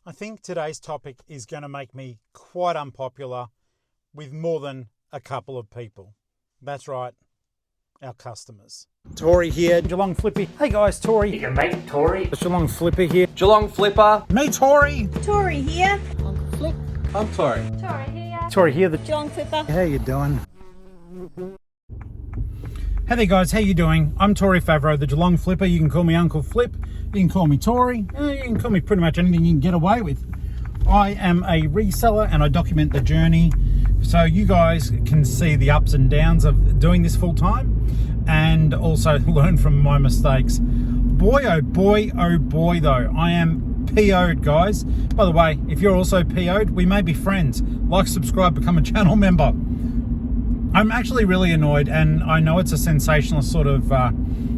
I think today's topic is going to make me quite unpopular with more than a couple of people. That's right, our customers. Tori here, Geelong-Flipper. Hey guys, Tori. Your mate, Tori. It's Geelong-Flipper here. Geelong-Flipper. Me, Tori. Tori here. Uncle Flip. I'm Tori. Tori here. Tori here, the Geelong-Flipper. How you doing? Hey there guys, how you doing? I'm Tori Favreau, the Geelong-Flipper. You can call me Uncle Flip. You can call me Tori. You can call me pretty much anything you can get away with. I am a reseller and I document the journey so you guys can see the ups and downs of doing this full time and also learn from my mistakes. Boy, oh boy though, I am PO'd, guys. By the way, if you're also PO'd, we may be friends. Like, subscribe, become a channel member. I'm actually really annoyed, and I know it's a sensationalist sort of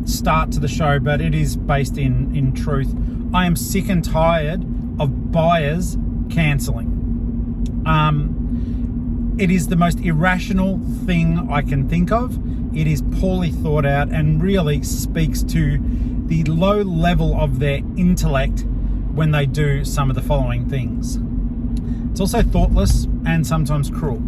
start to the show, but it is based in truth. I am sick and tired of buyers cancelling. It is the most irrational thing I can think of. It is poorly thought out and really speaks to the low level of their intellect when they do some of the following things. It's also thoughtless and sometimes cruel.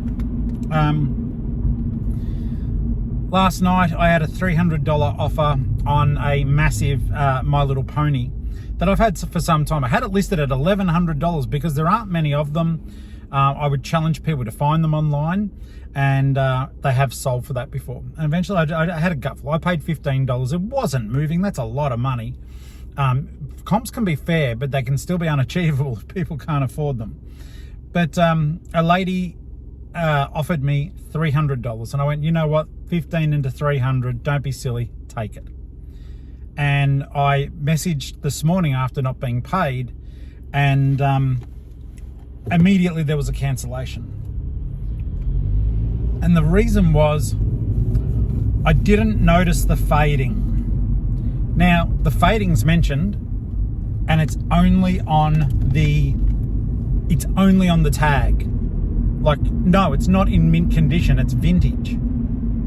Last night I had a $300 offer on a massive My Little Pony that I've had for some time. I had it listed at $1,100 because there aren't many of them. I would challenge people to find them online, and they have sold for that before. And eventually I had a gutful. I paid $15. It wasn't moving. That's a lot of money. Comps can be fair, but they can still be unachievable if people can't afford them. But a lady offered me $300, and I went, you know what, 15 into 300, don't be silly, take it. And I messaged this morning after not being paid, and immediately there was a cancellation. And the reason was I didn't notice the fading. Now the fading's mentioned, and it's only on the tag. Like, no, it's not in mint condition, it's vintage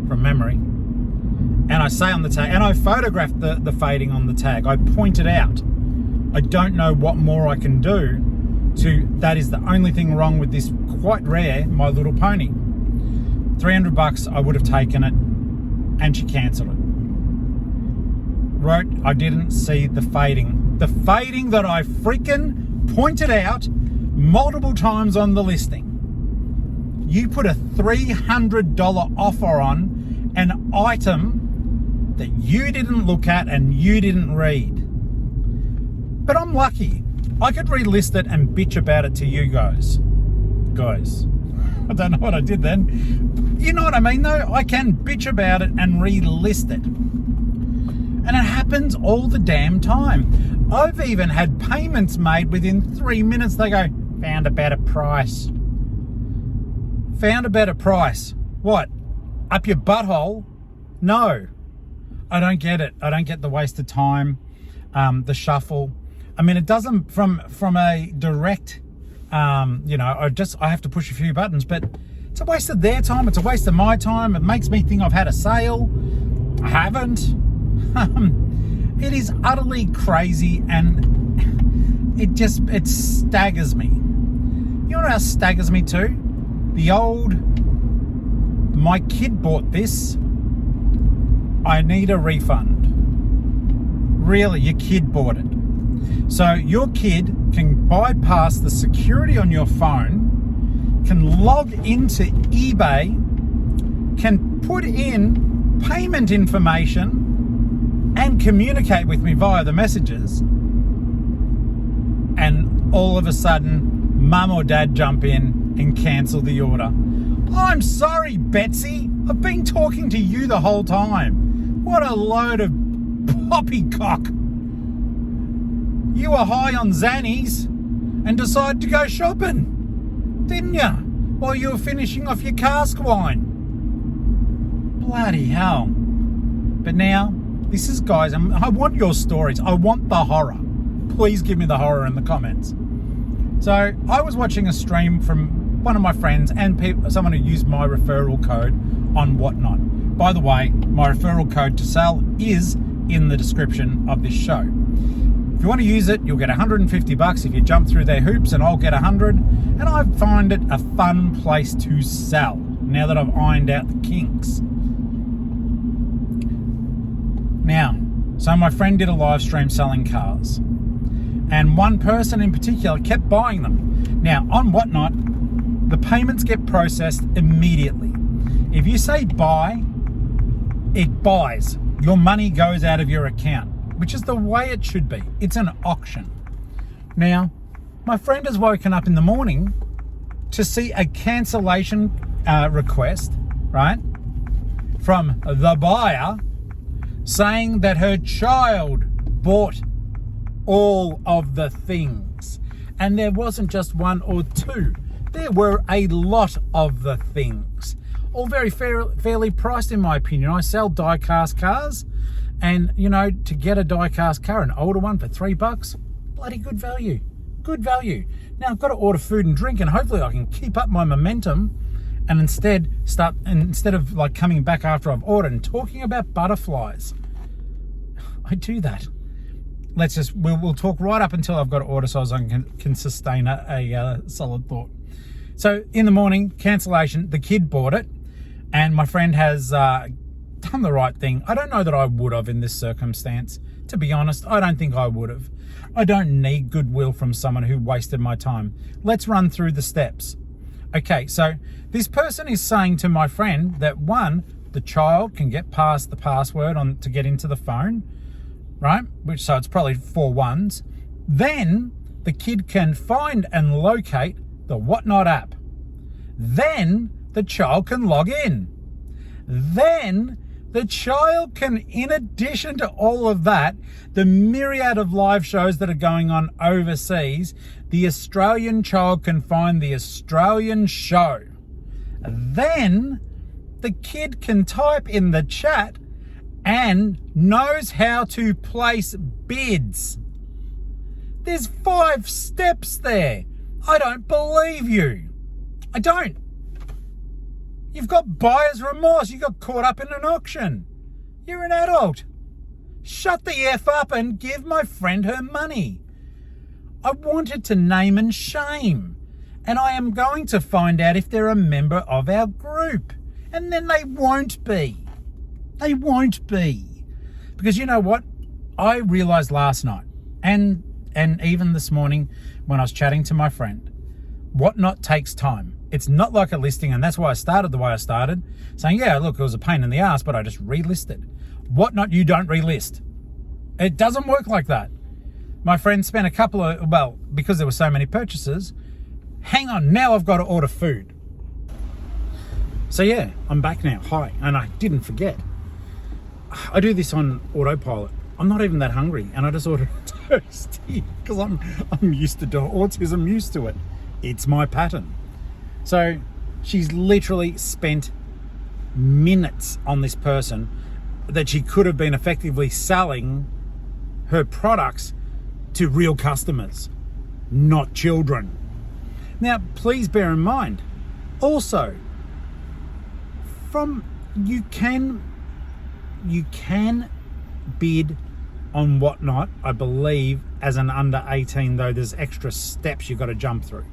from memory. And I say on the tag, and I photographed the fading on the tag. I pointed out, I don't know what more I can do that is the only thing wrong with this quite rare My Little Pony. $300, I would have taken it, and she cancelled it. Wrote, I didn't see the fading. The fading that I freaking pointed out multiple times on the listing. You put a $300 offer on an item that you didn't look at and you didn't read. But I'm lucky. I could relist it and bitch about it to you guys. I don't know what I did then. You know what I mean though? I can bitch about it and relist it. And it happens all the damn time. I've even had payments made within 3 minutes. They go, found a better price. Found a better price. What? Up your butthole? No. I don't get it. I don't get the waste of time, the shuffle. I mean, it doesn't from a direct, I have to push a few buttons, but it's a waste of their time. It's a waste of my time. It makes me think I've had a sale. I haven't. It is utterly crazy, and it staggers me. You know what else staggers me too? My kid bought this, I need a refund. Really, your kid bought it. So your kid can bypass the security on your phone, can log into eBay, can put in payment information and communicate with me via the messages, and all of a sudden mum or dad jump in and cancel the order. I'm sorry, Betsy. I've been talking to you the whole time. What a load of poppycock. You were high on Xannies and decided to go shopping, didn't you? While you were finishing off your cask wine. Bloody hell. But now, this is, guys, I want your stories. I want the horror. Please give me the horror in the comments. So I was watching a stream from one of my friends and someone who used my referral code on Whatnot. By the way, my referral code to sell is in the description of this show. If you want to use it, you'll get 150 bucks if you jump through their hoops, and I'll get 100. And I find it a fun place to sell now that I've ironed out the kinks. Now, so my friend did a live stream selling cars, and one person in particular kept buying them. Now, on Whatnot, the payments get processed immediately. If you say buy, it buys. Your money goes out of your account, which is the way it should be. It's an auction. Now, my friend has woken up in the morning to see a cancellation request, right, from the buyer saying that her child bought all of the things. And there wasn't just one or two. There were a lot of the things. All very fairly priced, in my opinion. I sell die-cast cars, and, you know, to get a die-cast car, an older one, for $3, bloody good value. Good value. Now, I've got to order food and drink, and hopefully I can keep up my momentum, and instead of like coming back after I've ordered and talking about butterflies, I do that. We'll talk right up until I've got to order, so I can sustain a solid thought. So in the morning, cancellation, the kid bought it, and my friend has done the right thing. I don't know that I would have in this circumstance. To be honest, I don't think I would have. I don't need goodwill from someone who wasted my time. Let's run through the steps. Okay, so this person is saying to my friend that, one, the child can get past the password to get into the phone, right? So it's probably 4 ones. Then the kid can find and locate the Whatnot app. Then the child can log in. Then the child can, in addition to all of that, the myriad of live shows that are going on overseas, the Australian child can find the Australian show. Then the kid can type in the chat and knows how to place bids. There's 5 steps there. I don't believe you. I don't. You've got buyer's remorse. You got caught up in an auction. You're an adult. Shut the F up and give my friend her money. I wanted to name and shame. And I am going to find out if they're a member of our group. And then they won't be. They won't be. Because you know what? I realised last night and even this morning when I was chatting to my friend, Whatnot takes time. It's not like a listing, and that's why I started the way I started, saying, yeah, look, it was a pain in the ass, but I just relisted. Whatnot, you don't relist. It doesn't work like that. My friend spent because there were so many purchases, hang on, now I've got to order food. So yeah, I'm back now. Hi. And I didn't forget. I do this on autopilot. I'm not even that hungry, and I just ordered a toasty because I'm used to autism, used to it. It's my pattern. So she's literally spent minutes on this person that she could have been effectively selling her products to real customers, not children. Now, please bear in mind, also, you can bid on Whatnot, I believe, as an under 18, though there's extra steps you've got to jump through.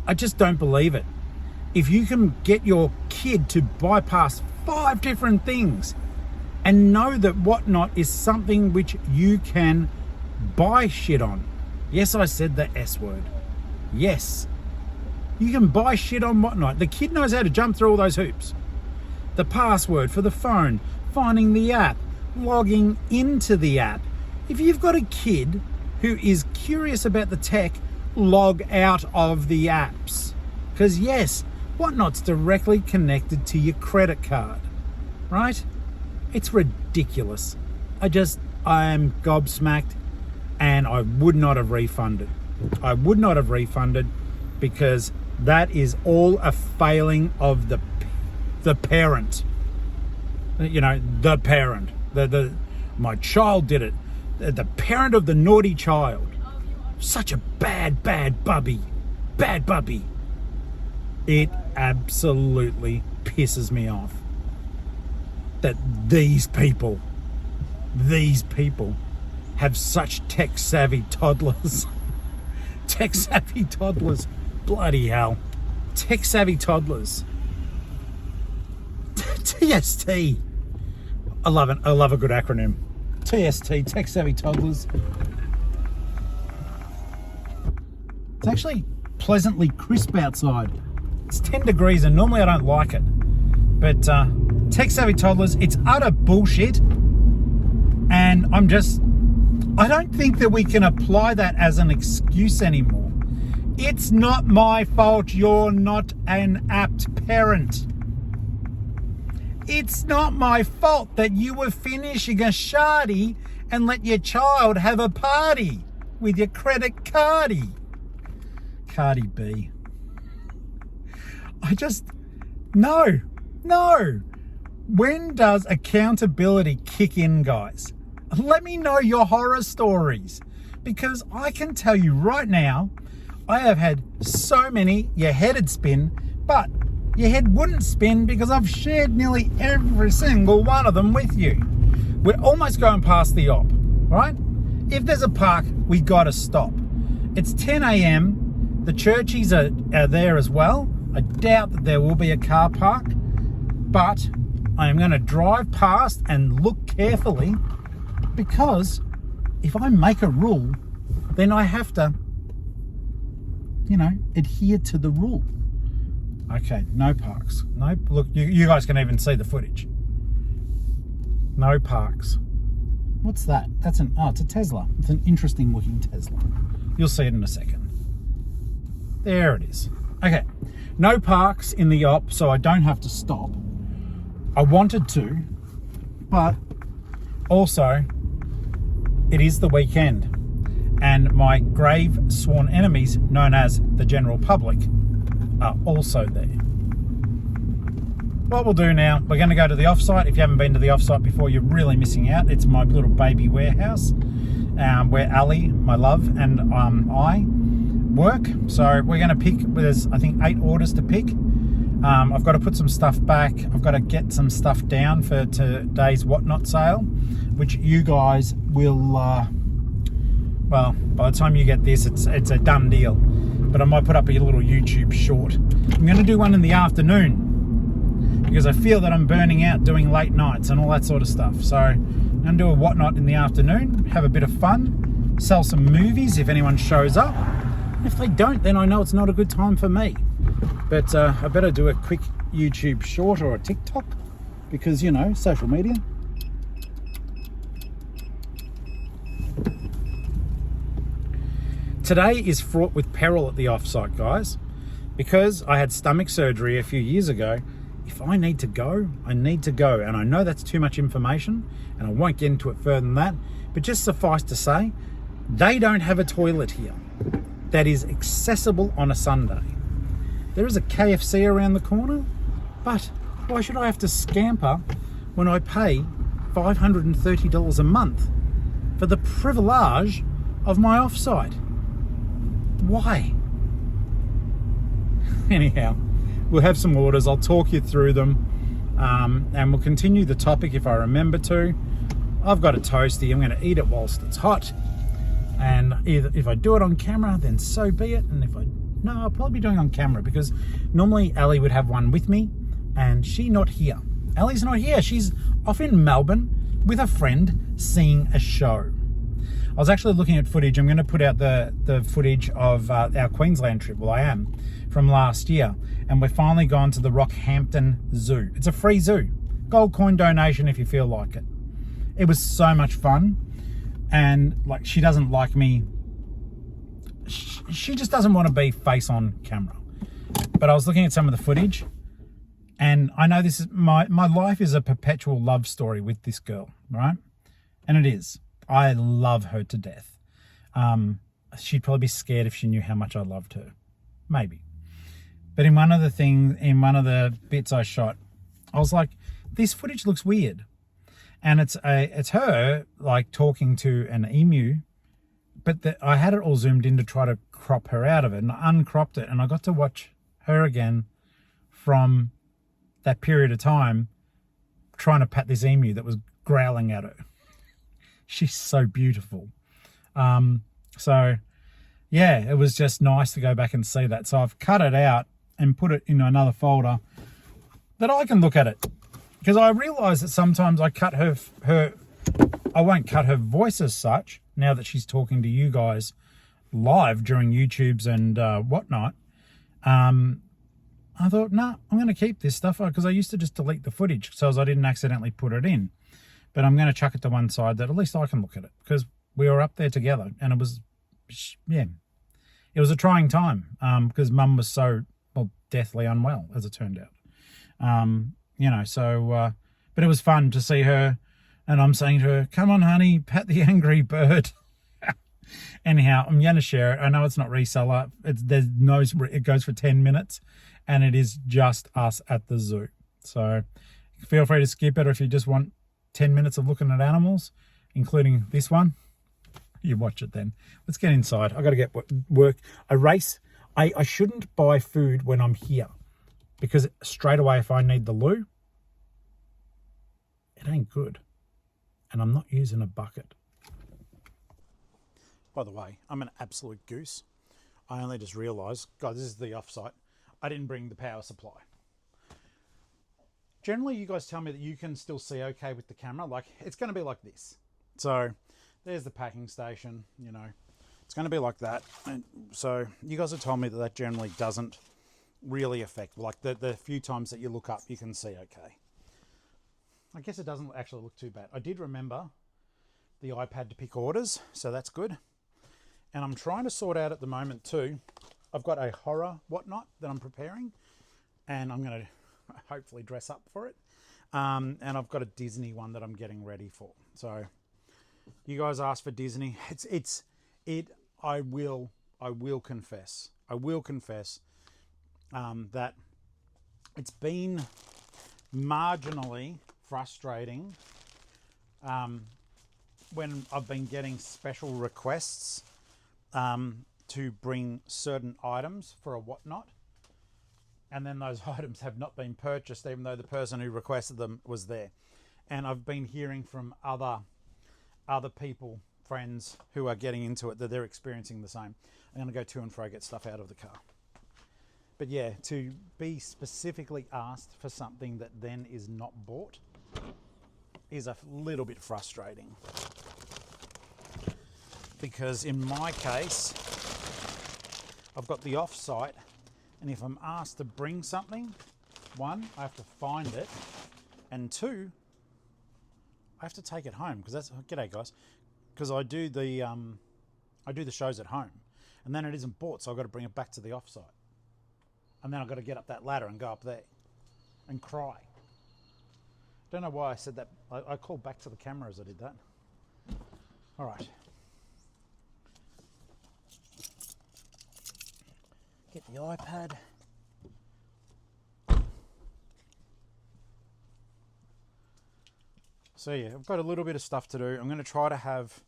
I just don't believe it. If you can get your kid to bypass 5 different things and know that Whatnot is something which you can buy shit on. Yes, I said the S word. Yes. You can buy shit on Whatnot. The kid knows how to jump through all those hoops. The password for the phone, finding the app, logging into the app. If you've got a kid who is curious about the tech, log out of the apps. Because yes, Whatnot's directly connected to your credit card, right? It's ridiculous. I am gobsmacked, and I would not have refunded. I would not have refunded because that is all a failing of the parent. You know, the parent. My child did it. The parent of the naughty child. Such a bad bubby. Bad bubby. It absolutely pisses me off that these people have such tech-savvy toddlers. Tech-savvy toddlers. Bloody hell. Tech-savvy toddlers. TST. I love it. I love a good acronym. TST, tech-savvy toddlers. It's actually pleasantly crisp outside. It's 10 degrees and normally I don't like it. But tech-savvy toddlers, it's utter bullshit. And I don't think that we can apply that as an excuse anymore. It's not my fault you're not an apt parent. It's not my fault that you were finishing a shardy and let your child have a party with your credit cardy. Cardi B. No. When does accountability kick in, guys? Let me know your horror stories, because I can tell you right now, I have had so many your head would spin, but your head wouldn't spin because I've shared nearly every single one of them with you. We're almost going past the op, right? If there's a park, we gotta stop. It's 10 a.m. The churchies are there as well. I doubt that there will be a car park, but I am going to drive past and look carefully, because if I make a rule, then I have to, adhere to the rule. Okay, no parks. No, look, you guys can even see the footage. No parks. What's that? It's a Tesla. It's an interesting looking Tesla. You'll see it in a second. There it is. Okay, no parks in the op, so I don't have to stop. I wanted to, but also it is the weekend, and my grave sworn enemies, known as the general public, are also there. What we'll do now, we're going to go to the Offsite. If you haven't been to the Offsite before, you're really missing out. It's my little baby warehouse where Ali, my love, and I work. So we're going to pick, there's I think 8 orders to pick. I've got to put some stuff back. I've got to get some stuff down for today's whatnot sale, which you guys will, well, by the time you get this, it's a done deal. But I might put up a little YouTube short. I'm going to do one in the afternoon because I feel that I'm burning out doing late nights and all that sort of stuff. So I'm going to do a whatnot in the afternoon, have a bit of fun, sell some movies if anyone shows up. If they don't, then I know it's not a good time for me. But I better do a quick YouTube short or a TikTok because, social media. Today is fraught with peril at the Offsite, guys, because I had stomach surgery a few years ago. If I need to go, I need to go. And I know that's too much information and I won't get into it further than that. But just suffice to say, they don't have a toilet here that is accessible on a Sunday. There is a KFC around the corner, but why should I have to scamper when I pay $530 a month for the privilege of my Offsite? Why? Anyhow, we'll have some orders. I'll talk you through them, and we'll continue the topic if I remember to. I've got a toasty. I'm going to eat it whilst it's hot. And either if I do it on camera, then so be it. And no, I'll probably be doing it on camera because normally Ali would have one with me, and she's not here. Ali's not here. She's off in Melbourne with a friend seeing a show. I was actually looking at footage. I'm going to put out the footage of our Queensland trip. Well, I am, from last year. And we've finally gone to the Rockhampton Zoo. It's a free zoo. Gold coin donation if you feel like it. It was so much fun. And like, she doesn't like me. She just doesn't want to be face on camera. But I was looking at some of the footage. And I know this is my life is a perpetual love story with this girl, right? And it is. I love her to death. She'd probably be scared if she knew how much I loved her. Maybe. But in one of the bits I shot, I was like, this footage looks weird. And it's her like talking to an emu, but I had it all zoomed in to try to crop her out of it, and I uncropped it, and I got to watch her again from that period of time trying to pat this emu that was growling at her. She's so beautiful. So yeah, it was just nice to go back and see that. So I've cut it out and put it in another folder that I can look at it, because I realise that sometimes I cut her. I won't cut her voice as such now that she's talking to you guys live during YouTubes and whatnot. I thought, nah, I'm going to keep this stuff, because I used to just delete the footage so as I didn't accidentally put it in. But I'm going to chuck it to one side that at least I can look at it, because we were up there together, and it was, yeah, it was a trying time, because Mum was so, well, deathly unwell, as it turned out. You know, so, but it was fun to see her, and I'm saying to her, come on, honey, pat the angry bird. Anyhow, I'm going to share it. I know it's not Reseller. It goes for 10 minutes, and it is just us at the zoo. So feel free to skip it, or if you just want 10 minutes of looking at animals, including this one, you watch it then. Let's get inside. I got to get work. I shouldn't buy food when I'm here, because straight away if I need the loo, it ain't good. And I'm not using a bucket. By the way, I'm an absolute goose. I only just realised, God, this is the Offsite. I didn't bring the power supply. Generally, you guys tell me that you can still see okay with the camera. Like, it's going to be like this. So, there's the packing station, you know. It's going to be like that. And so, you guys have told me that that generally doesn't really affect. Like, the few times that you look up, you can see okay. I guess it doesn't actually look too bad. I did remember the iPad to pick orders, so that's good. And I'm trying to sort out at the moment too. I've got a horror whatnot that I'm preparing, and I'm going to hopefully dress up for it. And I've got a Disney one that I'm getting ready for. So you guys asked for Disney. I will confess that it's been marginally frustrating when I've been getting special requests to bring certain items for a whatnot, and then those items have not been purchased even though the person who requested them was there. And I've been hearing from other people, friends who are getting into it, that they're experiencing the same. I'm going to go to and fro, get stuff out of the car. But yeah, to be specifically asked for something that then is not bought is a little bit frustrating. Because in my case, I've got the Offsite, and if I'm asked to bring something, one, I have to find it, and two, I have to take it home, because that's, g'day guys, because I do the shows at home, and then it isn't bought, so I've got to bring it back to the Offsite. And then I've got to get up that ladder and go up there and cry. Don't know why I said that. I called back to the camera as I did that. All right. Get the iPad. So yeah, I've got a little bit of stuff to do. I'm going to try to have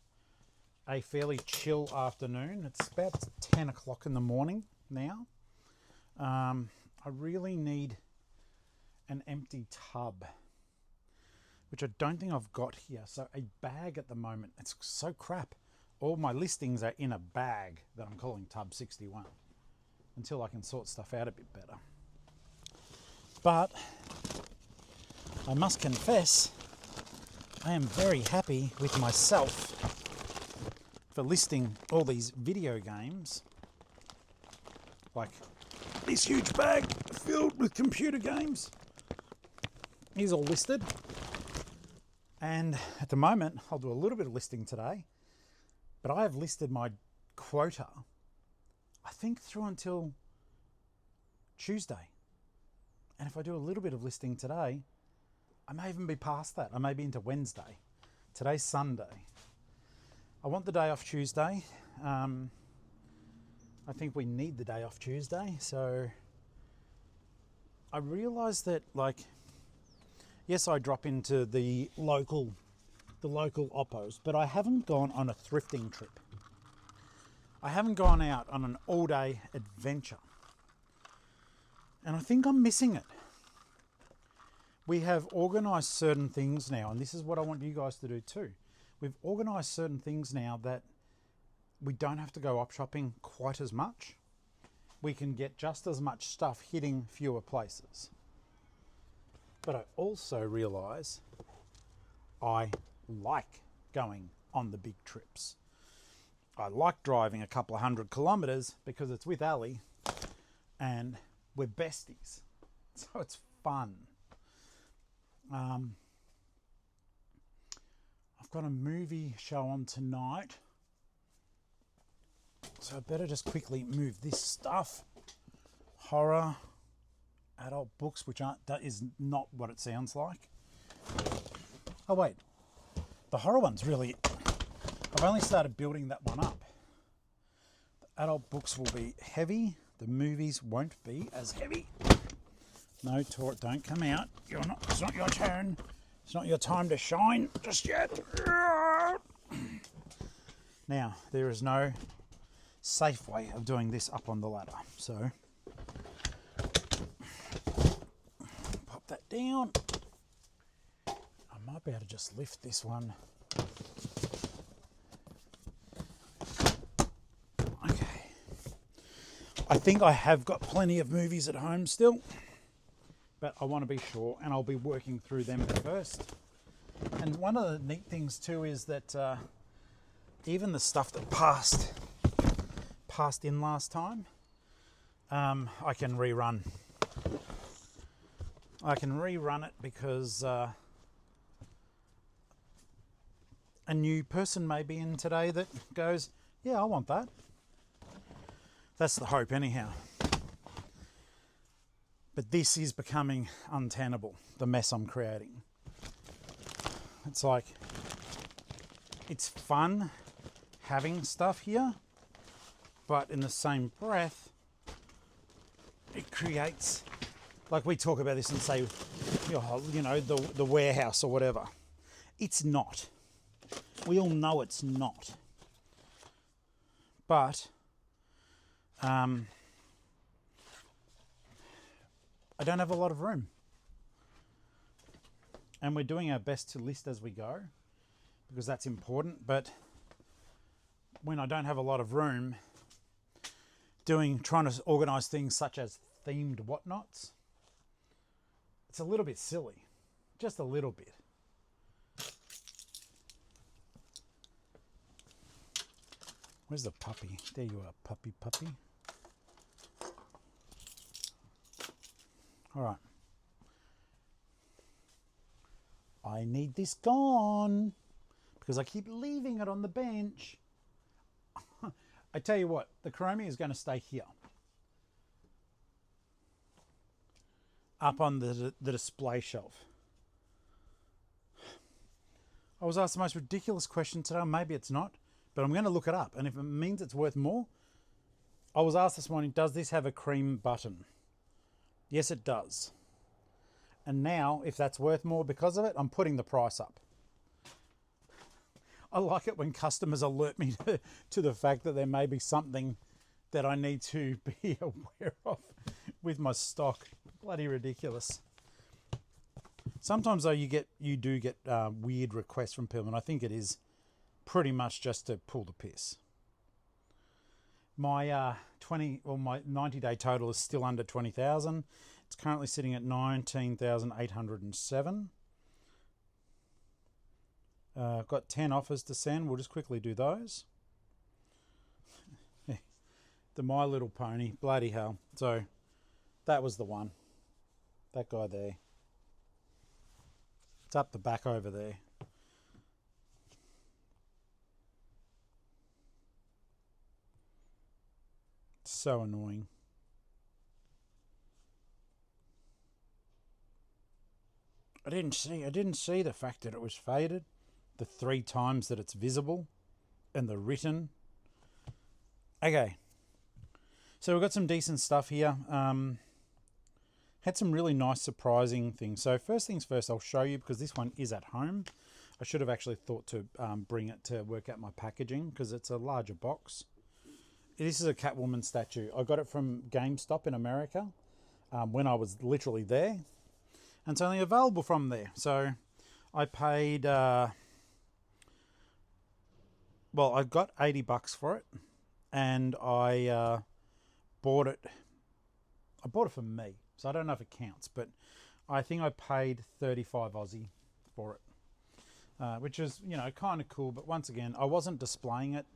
a fairly chill afternoon. It's about 10 o'clock in the morning now. I really need an empty tub, which I don't think I've got here. So a bag at the moment, it's so crap. All my listings are in a bag that I'm calling Tub 61 until I can sort stuff out a bit better. But I must confess, I am very happy with myself for listing all these video games, like this huge bag filled with computer games is all listed. And at the moment, I'll do a little bit of listing today, but I have listed my quota, I think, through until Tuesday. And if I do a little bit of listing today, I may even be past that. I may be into Wednesday. Today's Sunday. I want the day off Tuesday. I think we need the day off Tuesday. So I realised that, like, yes, I drop into the local oppos, but I haven't gone on a thrifting trip. I haven't gone out on an all-day adventure. And I think I'm missing it. We have organised certain things now, and this is what I want you guys to do too. we've organised certain things now that we don't have to go op shopping quite as much. We can get just as much stuff hitting fewer places. But I also realise I like going on the big trips. I like driving a couple of 100 kilometres because it's with Ali and we're besties. So it's fun. I've got a movie show on tonight. So I better just quickly move this stuff. Horror, adult books, that is not what it sounds like. Oh wait, the horror one's really, I've only started building that one up. The adult books will be heavy. The movies won't be as heavy. No, don't come out. It's not your turn. It's not your time to shine just yet. Now, there is no safe way of doing this up on the ladder. So, pop that down. I might be able to just lift this one. Okay. I think I have got plenty of movies at home still, but I want to be sure, and I'll be working through them first. And one of the neat things too is that even the stuff that passed in last time, I can rerun. I can rerun it because a new person may be in today that goes, yeah, I want that. That's the hope anyhow. But this is becoming untenable, the mess I'm creating. It's like, it's fun having stuff here, but in the same breath, it creates, like we talk about this and say, the warehouse or whatever. It's not. We all know it's not. But I don't have a lot of room. And we're doing our best to list as we go, because that's important. But when I don't have a lot of room, trying to organise things such as themed whatnots, it's a little bit silly. Just a little bit. Where's the puppy? There you are, puppy. All right. I need this gone because I keep leaving it on the bench. I tell you what, the Chromie is going to stay here. Up on the display shelf. I was asked the most ridiculous question today. Maybe it's not, but I'm going to look it up. And if it means it's worth more, I was asked this morning, does this have a cream button? Yes, it does. And now, if that's worth more because of it, I'm putting the price up. I like it when customers alert me to the fact that there may be something that I need to be aware of with my stock. Bloody ridiculous. Sometimes though you do get weird requests from people, and I think it is pretty much just to pull the piss. My my 90-day total is still under 20,000. It's currently sitting at 19,807. I've got 10 offers to send. We'll just quickly do those. The My Little Pony, bloody hell. So that was the one. That guy there. It's up the back over there. So annoying. I didn't see the fact that it was faded, the 3 times that it's visible, and the written. Okay. So we've got some decent stuff here. Had some really nice surprising things. So first things first, I'll show you because this one is at home. I should have actually thought to bring it to work out my packaging because it's a larger box. This is a Catwoman statue. I got it from GameStop in America when I was literally there. And it's only available from there. So I paid well, I got $80 for it, and I bought it. I bought it for me, so I don't know if it counts, but I think I paid 35 Aussie for it, which is, you know, kind of cool. But once again, I wasn't displaying it.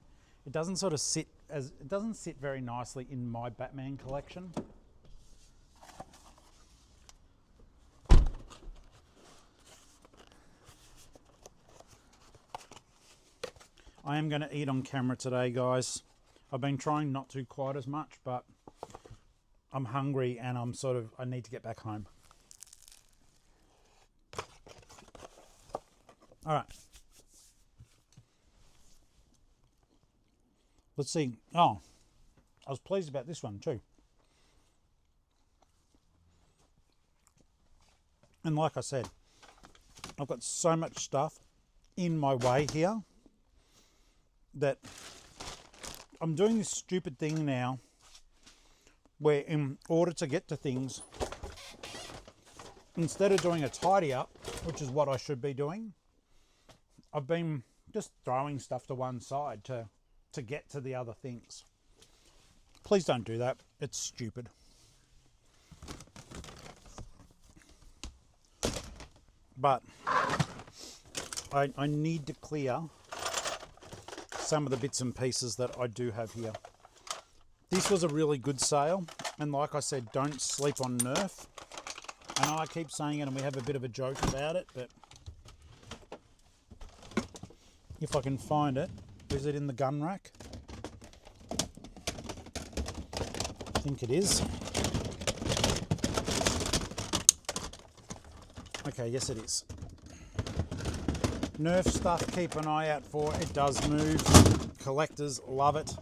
It doesn't sort of sit as, it doesn't sit very nicely in my Batman collection. I am going to eat on camera today, guys. I've been trying not to quite as much, but I'm hungry and I need to get back home. All right. Let's see. Oh, I was pleased about this one too. And like I said, I've got so much stuff in my way here that I'm doing this stupid thing now where in order to get to things, instead of doing a tidy up, which is what I should be doing, I've been just throwing stuff to one side to get to the other things. Please don't do that. It's stupid. But I need to clear some of the bits and pieces that I do have here. This was a really good sale, and like I said, don't sleep on Nerf. I know I keep saying it and we have a bit of a joke about it, but if I can find it, is it in the gun rack? I think it is. Okay, yes it is. Nerf stuff, keep an eye out for. It does move. Collectors love it.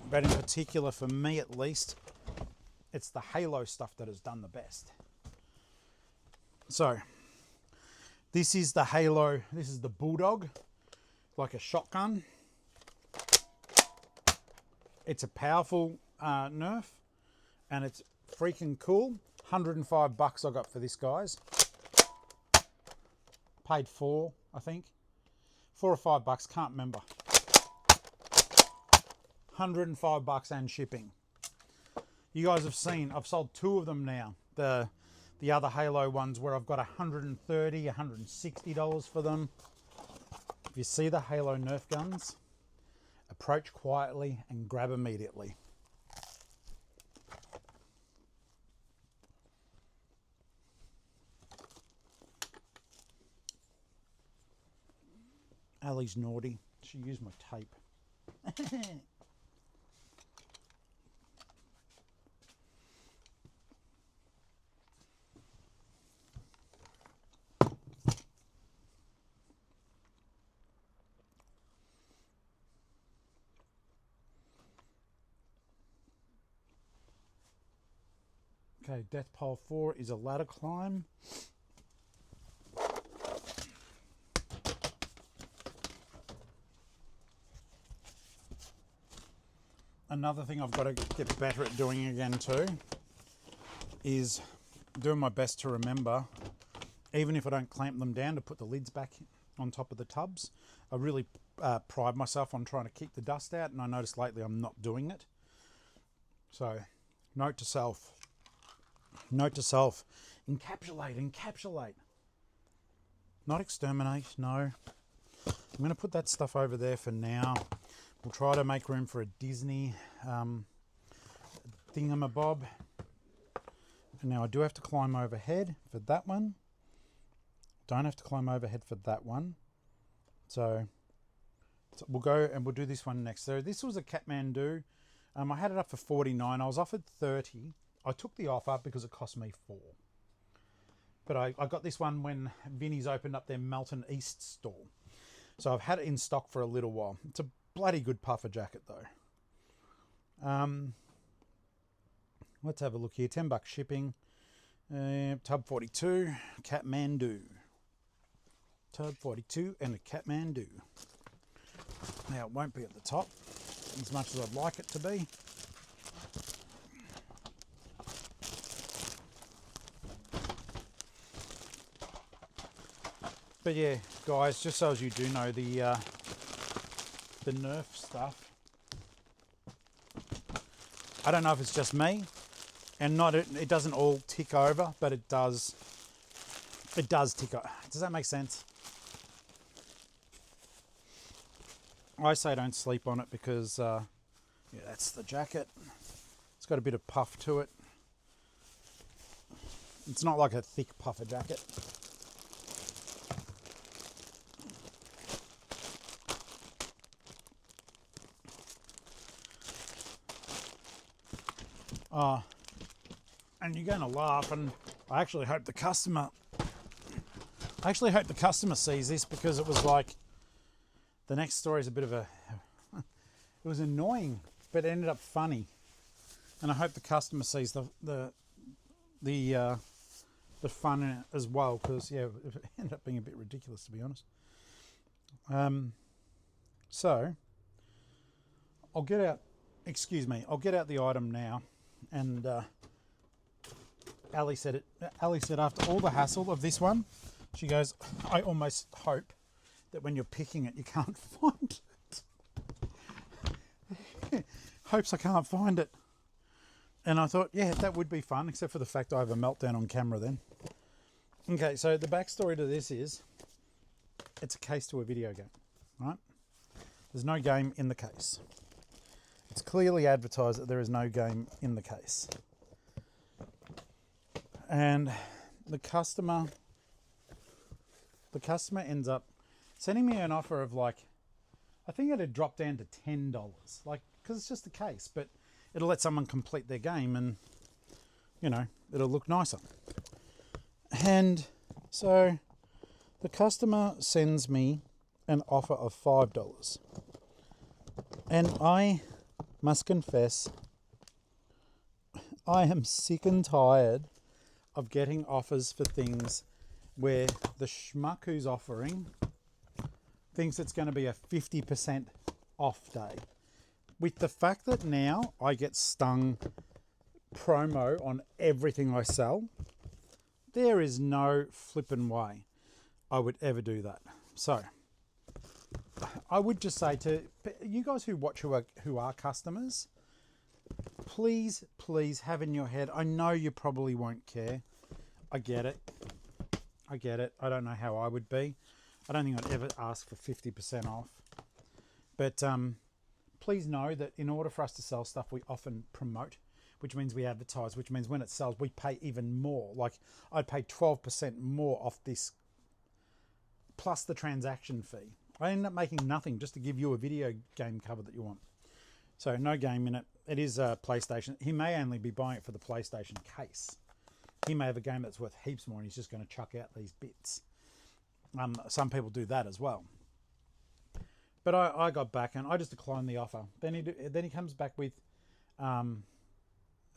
But in particular, for me at least, it's the Halo stuff that has done the best. So, this is the Halo, this is the Bulldog, like a shotgun. It's a powerful Nerf, and it's freaking cool. $105 I got for this, guys. Paid $4, I think. $4 or $5, can't remember. $105 and shipping. You guys have seen, I've sold 2 of them now. The other Halo ones where I've got $130, $160 for them. If you see the Halo Nerf guns, approach quietly and grab immediately. Ali's naughty. She used my tape. Okay, Death Pole 4 is a ladder climb. Another thing I've got to get better at doing again too is doing my best to remember, even if I don't clamp them down, to put the lids back on top of the tubs. I really pride myself on trying to keep the dust out, and I noticed lately I'm not doing it. So, note to self, encapsulate. Not exterminate, no. I'm going to put that stuff over there for now. We'll try to make room for a Disney thingamabob. And now I do have to climb overhead for that one. Don't have to climb overhead for that one. So we'll go and we'll do this one next. So this was a Kathmandu. I had it up for $49. I was offered $30. I took the offer because it cost me $4. But I got this one when Vinnie's opened up their Melton East store. So I've had it in stock for a little while. It's a bloody good puffer jacket though. Let's have a look here. $10 shipping. Tub 42. Kathmandu. Tub 42 and a Kathmandu. Now it won't be at the top as much as I'd like it to be. But yeah, guys, just so as you do know, the the Nerf stuff. I don't know if it's just me, and it doesn't all tick over, but it does. It does tick over. Does that make sense? I say don't sleep on it because, yeah, that's the jacket. It's got a bit of puff to it. It's not like a thick puffer jacket. And you're going to laugh, and I actually hope the customer sees this, because it was like, the next story is a bit of a, it was annoying, but it ended up funny. And I hope the customer sees the fun in it as well, because yeah, it ended up being a bit ridiculous, to be honest. So I'll get out the item now, and Ali said after all the hassle of this one, she goes, I almost hope that when you're picking it, you can't find it. Hopes I can't find it. And I thought, yeah, that would be fun, except for the fact I have a meltdown on camera then. Okay, so the backstory to this is, it's a case to a video game, right? There's no game in the case. It's clearly advertised that there is no game in the case. And the customer ends up sending me an offer of like, I think it had dropped down to $10, like, because it's just a case, but it'll let someone complete their game and, you know, it'll look nicer. And so the customer sends me an offer of $5. And I must confess, I am sick and tired of getting offers for things where the schmuck who's offering thinks it's going to be a 50% off day. With the fact that now I get stung promo on everything I sell, there is no flippin' way I would ever do that. So I would just say to you guys who watch who are customers, please have in your head, I know you probably won't care. I get it. I don't know how I would be. I don't think I'd ever ask for 50% off. But please know that in order for us to sell stuff, we often promote, which means we advertise, which means when it sells, we pay even more. Like, I'd pay 12% more off this, plus the transaction fee. I end up making nothing just to give you a video game cover that you want. So no game in it. It is a PlayStation. He may only be buying it for the PlayStation case. He may have a game that's worth heaps more and he's just going to chuck out these bits. Some people do that as well. But I got back and I just declined the offer. Then he comes back with $5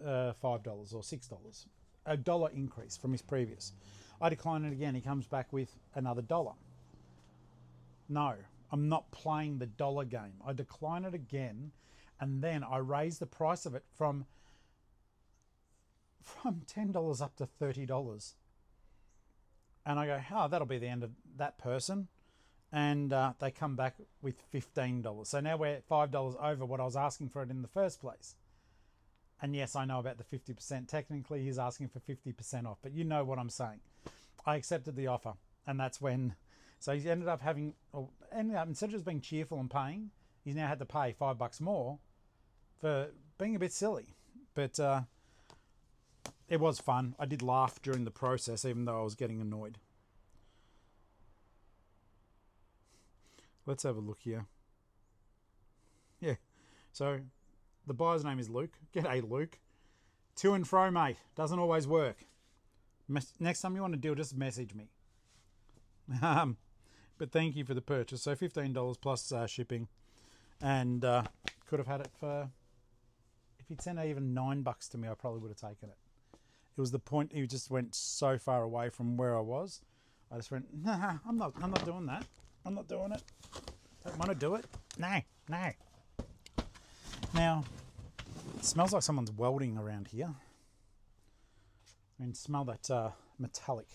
or $6, a dollar increase from his previous. I decline it again. He comes back with another $1. No, I'm not playing the dollar game. I decline it again, and then I raise the price of it from $10 up to $30. And I go, oh, that'll be the end of that person. And they come back with $15. So now we're $5 over what I was asking for it in the first place. And yes, I know about the 50%. Technically, he's asking for 50% off, but you know what I'm saying. I accepted the offer, and that's when... So he ended up instead of just being cheerful and paying, he's now had to pay $5 more for being a bit silly. But it was fun. I did laugh during the process, even though I was getting annoyed. Let's have a look here. Yeah. So the buyer's name is Luke. G'day, Luke. To and fro, mate. Doesn't always work. Next time you want to deal, just message me. But thank you for the purchase. So $15 plus shipping. And could have had it for... If he'd sent even $9 to me, I probably would have taken it. It was the point, he just went so far away from where I was. I just went, nah, I'm not doing that. I'm not doing it. Don't want to do it. No. Now, it smells like someone's welding around here. I mean, smell that metallic.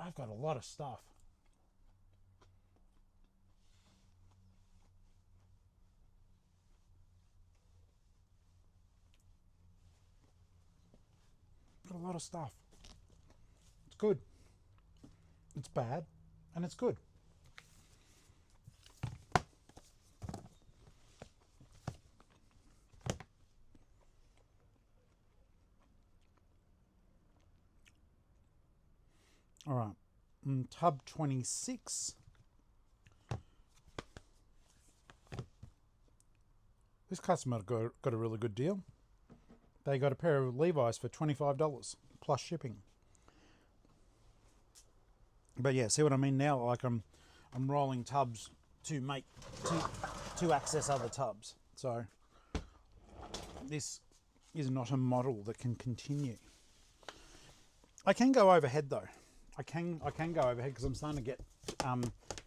I've got a lot of stuff. Got a lot of stuff. It's good. It's bad, and it's good. All right, tub 26. This customer got a really good deal. They got a pair of Levi's for $25 plus shipping. But yeah, see what I mean now? Like I'm rolling tubs to make to access other tubs. So this is not a model that can continue. I can go overhead though. I can go overhead because I'm starting to get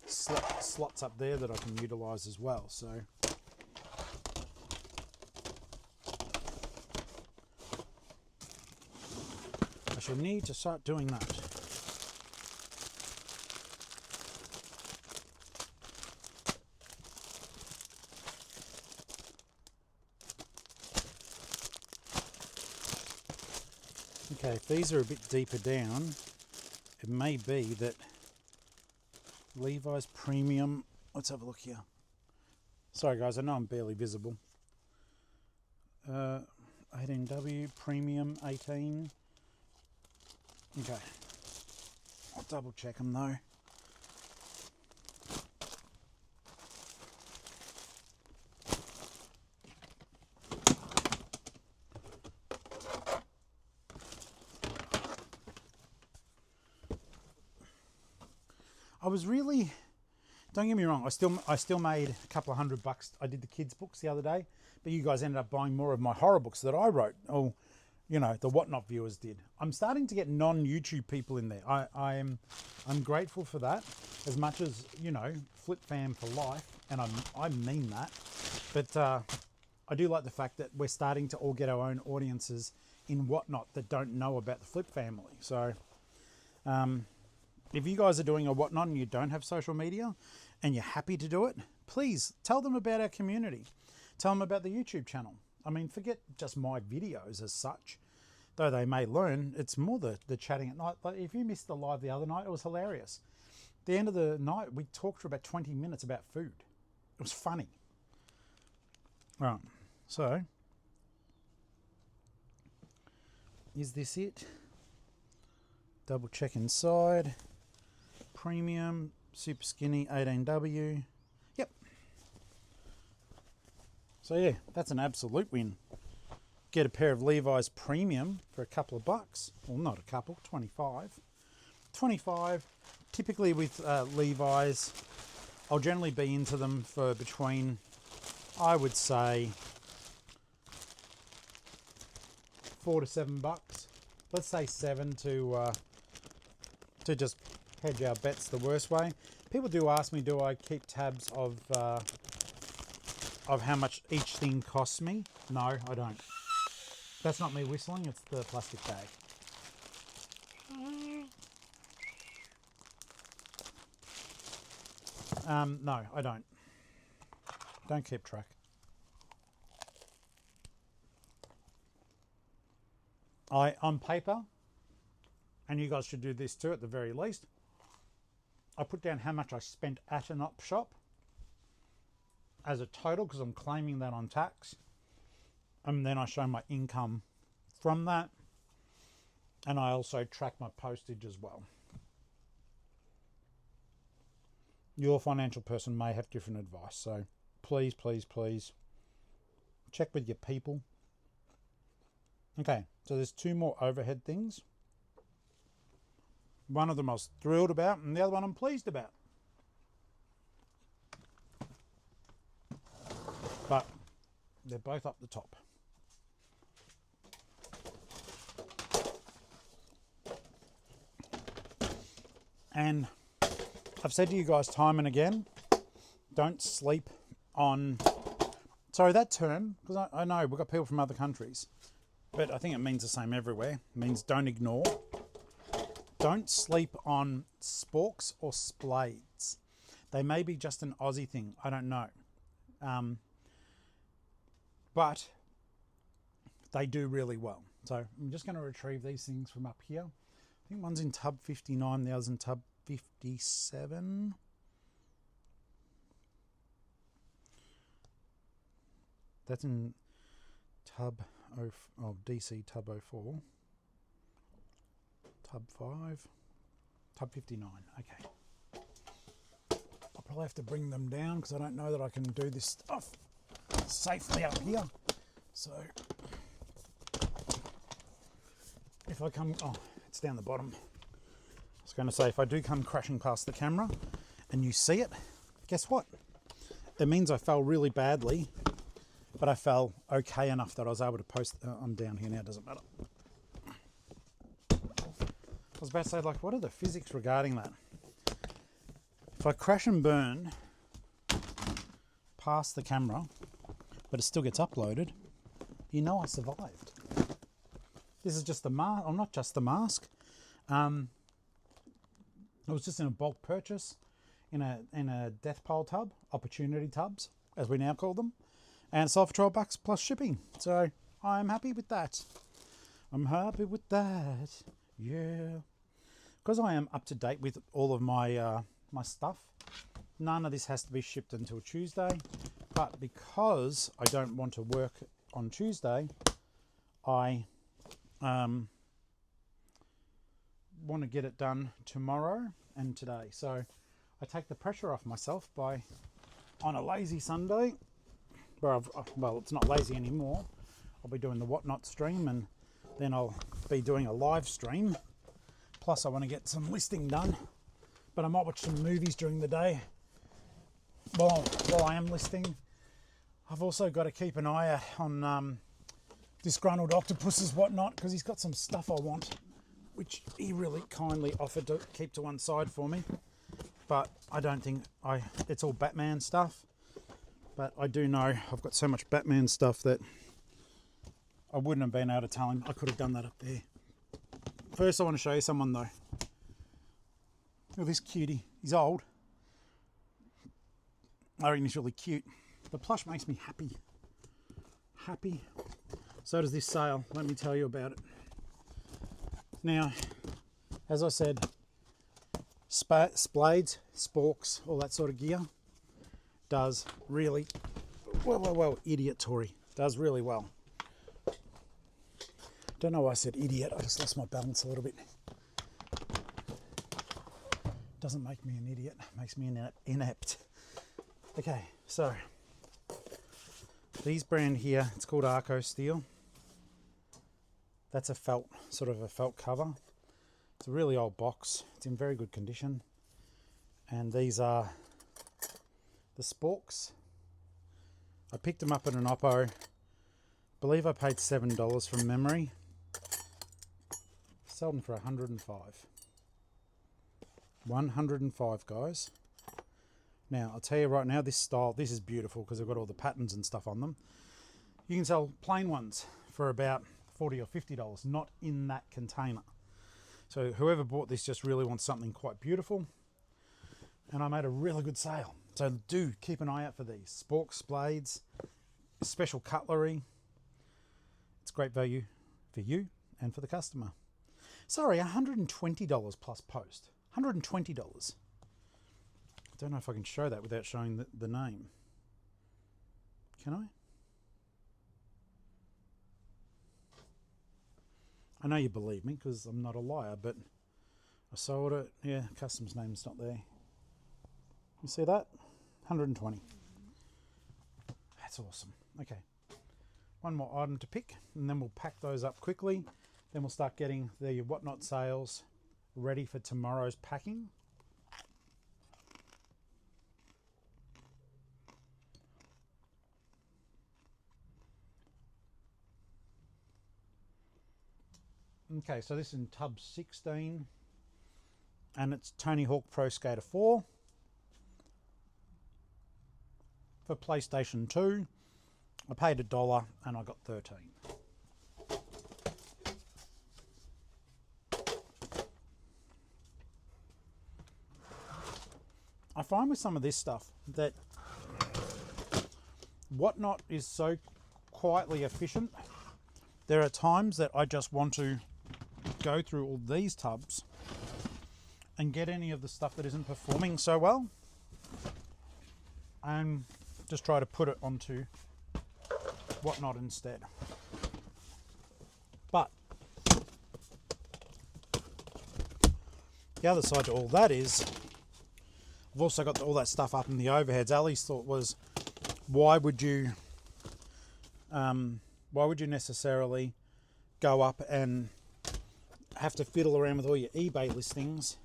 slots up there that I can utilize as well. So I shall need to start doing that. Okay, if these are a bit deeper down, it may be that Levi's Premium, let's have a look here. Sorry guys, I know I'm barely visible. 18W Premium 18. Okay, I'll double check them though. I was really, don't get me wrong, I still made a couple of $100. I did the kids' books the other day, but you guys ended up buying more of my horror books that I wrote. Oh, you know, the Whatnot viewers did. I'm starting to get non-YouTube people in there. I'm grateful for that, as much as, you know, Flip fam for life, and I mean that. But I do like the fact that we're starting to all get our own audiences in Whatnot that don't know about the Flip family. So if you guys are doing a Whatnot and you don't have social media and you're happy to do it, please tell them about our community. Tell them about the YouTube channel. I mean, forget just my videos as such, though they may learn. It's more the chatting at night. Like if you missed the live the other night, it was hilarious. At the end of the night, we talked for about 20 minutes about food. It was funny. Right, so is this it? Double check inside. Premium, super skinny, 18W. Yep. So yeah, that's an absolute win. Get a pair of Levi's Premium for a couple of bucks. Well, not a couple, 25. 25. Typically with Levi's, I'll generally be into them for between, I would say, $4 to $7. Let's say 7 to just hedge our bets the worst way. People do ask me, do I keep tabs of how much each thing costs me? No, I don't. That's not me whistling, it's the plastic bag. No, I don't. Don't keep track. On paper, and you guys should do this too at the very least, I put down how much I spent at an op shop as a total because I'm claiming that on tax, and then I show my income from that, and I also track my postage as well. Your financial person may have different advice, so please, please, please check with your people. Okay, so there's two more overhead things. One of them I was thrilled about, and the other one I'm pleased about. But they're both up the top. And I've said to you guys time and again, don't sleep on, sorry, that term, because I know we've got people from other countries, but I think it means the same everywhere. It means don't ignore. don't sleep on sporks or splades. They may be just an Aussie thing. I don't know. But they do really well. So I'm just going to retrieve these things from up here. I think one's in tub 59, the other's in tub 57. That's in tub DC tub 04. Tub 5. Tub 59. Okay. I'll probably have to bring them down because I don't know that I can do this stuff safely up here. So if I come, it's down the bottom. I was going to say, if I do come crashing past the camera and you see it, guess what? It means I fell really badly, but I fell okay enough that I was able to post. I'm down here now, doesn't matter. I was about to say, like, what are the physics regarding that? If I crash and burn past the camera, but it still gets uploaded, you know I survived. This is just the mask, or not just the mask. It was just in a bulk purchase in a death pile tub, opportunity tubs, as we now call them, and it sold for $12 plus shipping. So I'm happy with that. I'm happy with that. Yeah. Because I am up to date with all of my my stuff, none of this has to be shipped until Tuesday. But because I don't want to work on Tuesday, I want to get it done tomorrow and today. So I take the pressure off myself by, on a lazy Sunday, where well, it's not lazy anymore. I'll be doing the Whatnot stream, and then I'll be doing a live stream. Plus I want to get some listing done, but I might watch some movies during the day while I am listing. I've also got to keep an eye out on Disgruntled Octopus's Whatnot, because he's got some stuff I want, which he really kindly offered to keep to one side for me. But I don't think it's all Batman stuff. But I do know I've got so much Batman stuff that I wouldn't have been able to tell him. I could have done that up there. First I want to show you someone though. Look at this cutie. He's old. I reckon he's really cute. The plush makes me happy. Happy. So does this sale. Let me tell you about it. Now, as I said, splades, sporks, all that sort of gear does really well. Idiot Tory does really well. Don't know why I said idiot. I just lost my balance a little bit. Doesn't make me an idiot. Makes me inept. Okay, so these brand here, it's called Arco Steel. That's a felt, sort of a felt cover. It's a really old box. It's in very good condition. And these are the sporks. I picked them up at an Oppo. I believe I paid $7 from memory. Sold them for 105. 105, guys. Now, I'll tell you right now, this style, this is beautiful because they've got all the patterns and stuff on them. You can sell plain ones for about $40 or $50, not in that container. So whoever bought this just really wants something quite beautiful. And I made a really good sale. So do keep an eye out for these. Sporks, blades, special cutlery. It's great value for you and for the customer. Sorry, $120 plus post. $120. I don't know if I can show that without showing the name. Can I? I know you believe me because I'm not a liar, but I sold it. Yeah, customer's name's not there. You see that? 120. That's awesome. Okay. One more item to pick, and then we'll pack those up quickly. Then we'll start getting the Whatnot sales ready for tomorrow's packing. Okay, so this is in tub 16, and it's Tony Hawk Pro Skater 4 for PlayStation 2. I paid $1 and I got 13. I find with some of this stuff that Whatnot is so quietly efficient. There are times that I just want to go through all these tubs and get any of the stuff that isn't performing so well and just try to put it onto Whatnot instead. But the other side to all that is I've also got all that stuff up in the overheads. Ali's thought was, why would you necessarily go up and have to fiddle around with all your eBay listings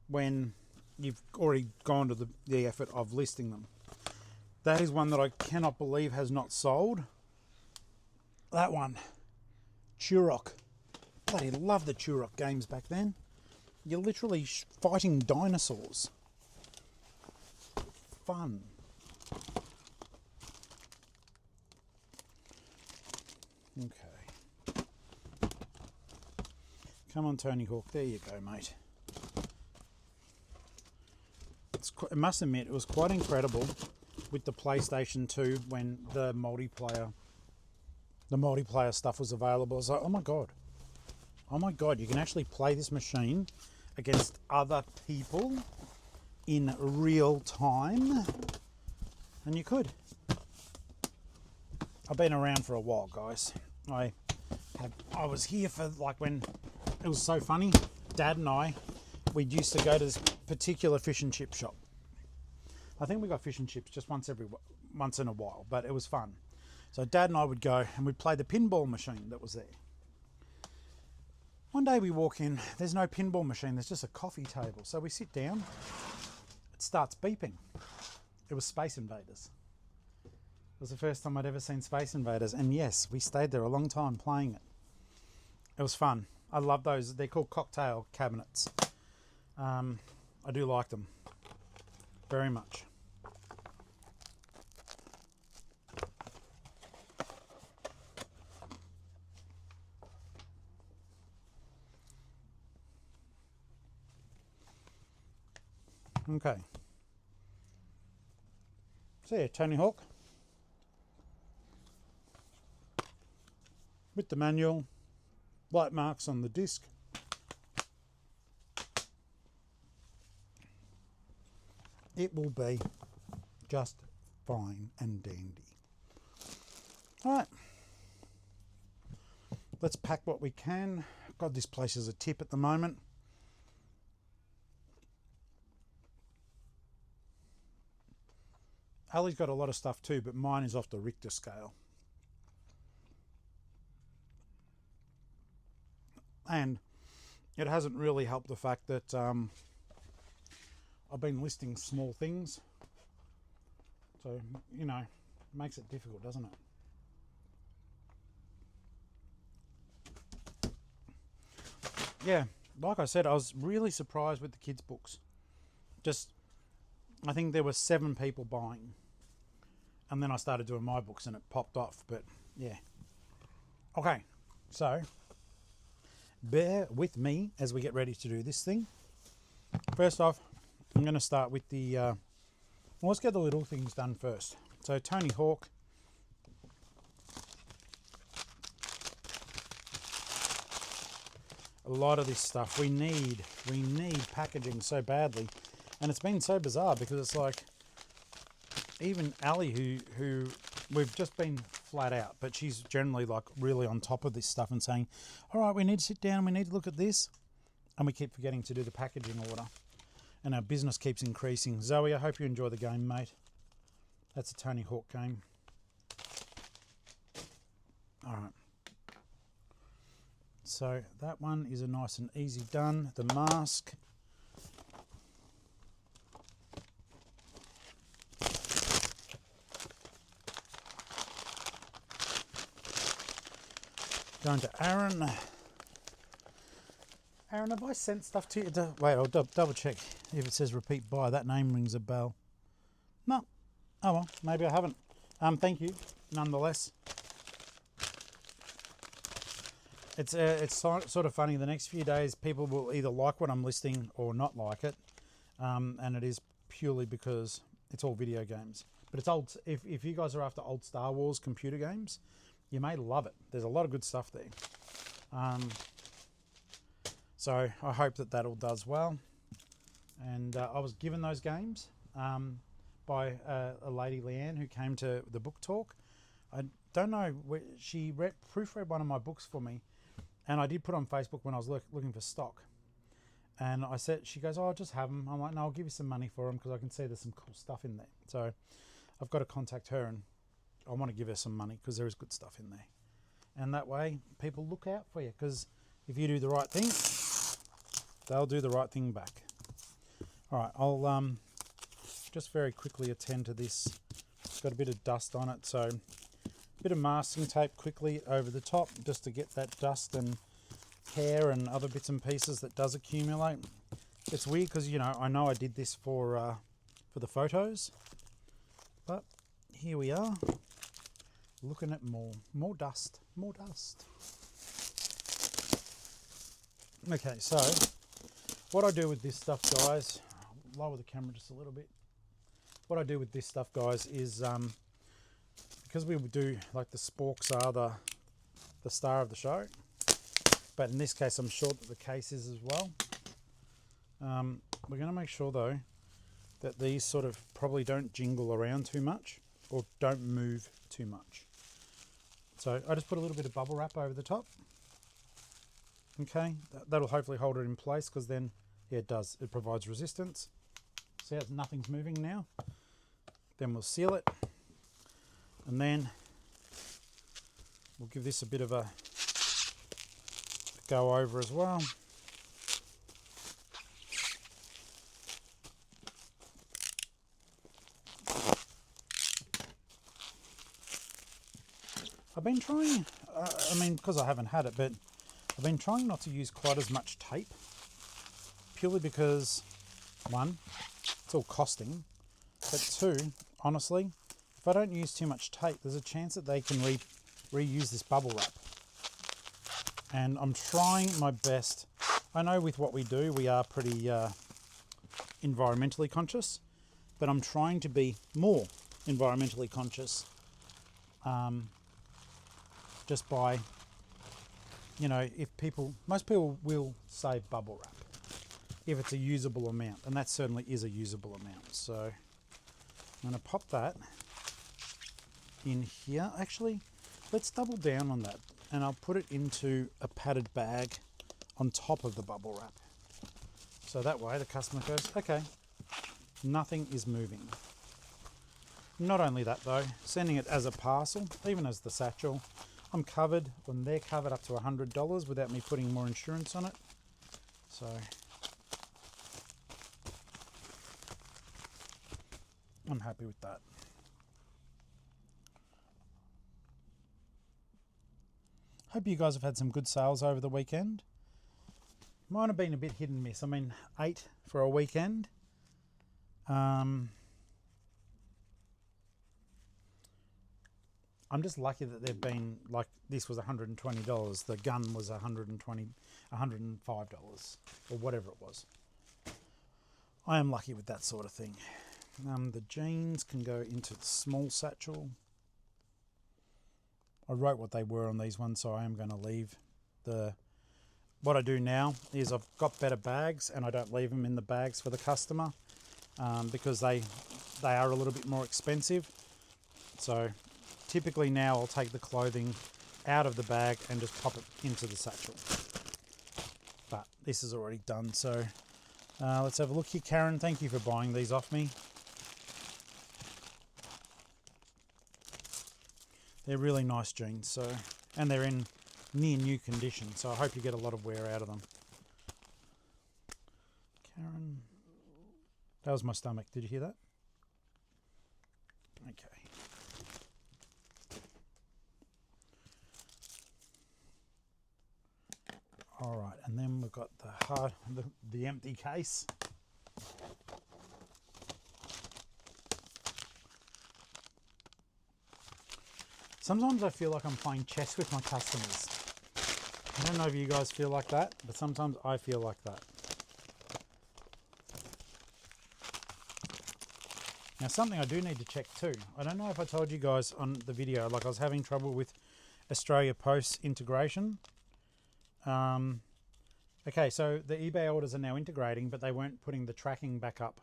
when you've already gone to the effort of listing them? That is one that I cannot believe has not sold. That one, Turok. Bloody love the Turok games back then. You're literally fighting dinosaurs. Fun. Okay. Come on, Tony Hawk. There you go, mate. I must admit, it was quite incredible with the PlayStation 2 when the multiplayer stuff was available. I was like, oh my god, you can actually play this machine against other people in real time, and you could. I've been around for a while, guys. I was here for like when it was so funny. Dad and we used to go to this particular fish and chip shop. I think we got fish and chips just once in a while, but it was fun. So Dad and I would go and we'd play the pinball machine that was there. One day we walk in, there's no pinball machine, there's just a coffee table. So we sit down, it starts beeping. It was Space Invaders. It was the first time I'd ever seen Space Invaders, and yes, we stayed there a long time playing it. It was fun. I love those. They're called cocktail cabinets. I do like them very much. Okay. So yeah, Tony Hawk. With the manual, light marks on the disc. It will be just fine and dandy. All right. Let's pack what we can. God, this place is a tip at the moment. Ali's got a lot of stuff too, but mine is off the Richter scale. And it hasn't really helped the fact that I've been listing small things. So, you know, it makes it difficult, doesn't it? Yeah, like I said, I was really surprised with the kids' books. I think there were 7 people buying. And then I started doing my books and it popped off. But, yeah. Okay, so bear with me as we get ready to do this thing. First off, I'm going to start with the... let's get the little things done first. So, Tony Hawk. A lot of this stuff we need packaging so badly, and it's been so bizarre because it's like even Ali, who we've just been flat out, but she's generally like really on top of this stuff and saying, all right, we need to sit down, we need to look at this, and we keep forgetting to do the packaging order, and our business keeps increasing. Zoe, I hope you enjoy the game, mate. That's a Tony Hawk game. All right. So that one is a nice and easy done. The mask. Going to Aaron. Aaron, have I sent stuff to you? Wait, I'll double check if it says repeat buy. That name rings a bell. No. Oh well, maybe I haven't. Thank you, nonetheless. It's sort of funny. The next few days, people will either like what I'm listing or not like it, and it is purely because it's all video games. But it's old. If you guys are after old Star Wars computer games, you may love it. There's a lot of good stuff there. So I hope that all does well. And I was given those games by a lady, Leanne, who came to the book talk. I don't know, she proofread one of my books for me, and I did put on Facebook when I was looking for stock. And I said, she goes, "Oh, I'll just have them." I'm like, "No, I'll give you some money for them because I can see there's some cool stuff in there." So I've got to contact her, and I want to give her some money because there is good stuff in there. And that way, people look out for you, because if you do the right thing, they'll do the right thing back. All right, I'll just very quickly attend to this. It's got a bit of dust on it, so a bit of masking tape quickly over the top just to get that dust and hair and other bits and pieces that does accumulate. It's weird because, you know I did this for the photos, but here we are looking at more dust. Okay, so what I do with this stuff, guys, lower the camera just a little bit. What I do with this stuff, guys, is because we do, like, the sporks are the star of the show, but in this case I'm sure that the case is as well. We're going to make sure though that these sort of probably don't jingle around too much or don't move too much. So I just put a little bit of bubble wrap over the top. Okay, that'll hopefully hold it in place, because then, yeah, it does. It provides resistance. See how nothing's moving now? Then we'll seal it, and then we'll give this a bit of a go over as well. I've been trying, because I haven't had it, but I've been trying not to use quite as much tape, purely because, one, it's all costing, but two, honestly, if I don't use too much tape, there's a chance that they can reuse this bubble wrap. And I'm trying my best. I know with what we do, we are pretty environmentally conscious, but I'm trying to be more environmentally conscious, just by, most people will save bubble wrap if it's a usable amount, and that certainly is a usable amount. So I'm going to pop that in here. Actually, let's double down on that, and I'll put it into a padded bag on top of the bubble wrap. So that way the customer goes, okay, nothing is moving. Not only that though, sending it as a parcel, even as the satchel, I'm covered, when they're covered up to $100 without me putting more insurance on it. So I'm happy with that. Hope you guys have had some good sales over the weekend. Mine have been a bit hit and miss. 8 for a weekend. I'm just lucky that they've been, like, this was $120. The gun was $105 or whatever it was. I am lucky with that sort of thing. The jeans can go into the small satchel. I wrote what they were on these ones, so I am going to leave what I do now is I've got better bags, and I don't leave them in the bags for the customer, because they are a little bit more expensive. So typically now I'll take the clothing out of the bag and just pop it into the satchel. But this is already done, so let's have a look here. Karen, thank you for buying these off me. They're really nice jeans, so, and they're in near new condition, so I hope you get a lot of wear out of them. Karen, that was my stomach. Did you hear that? Okay. All right, and then we've got the empty case. Sometimes I feel like I'm playing chess with my customers. I don't know if you guys feel like that, but sometimes I feel like that. Now, something I do need to check too. I don't know if I told you guys on the video, like I was having trouble with Australia Post integration. Okay, so the eBay orders are now integrating, but they weren't putting the tracking back up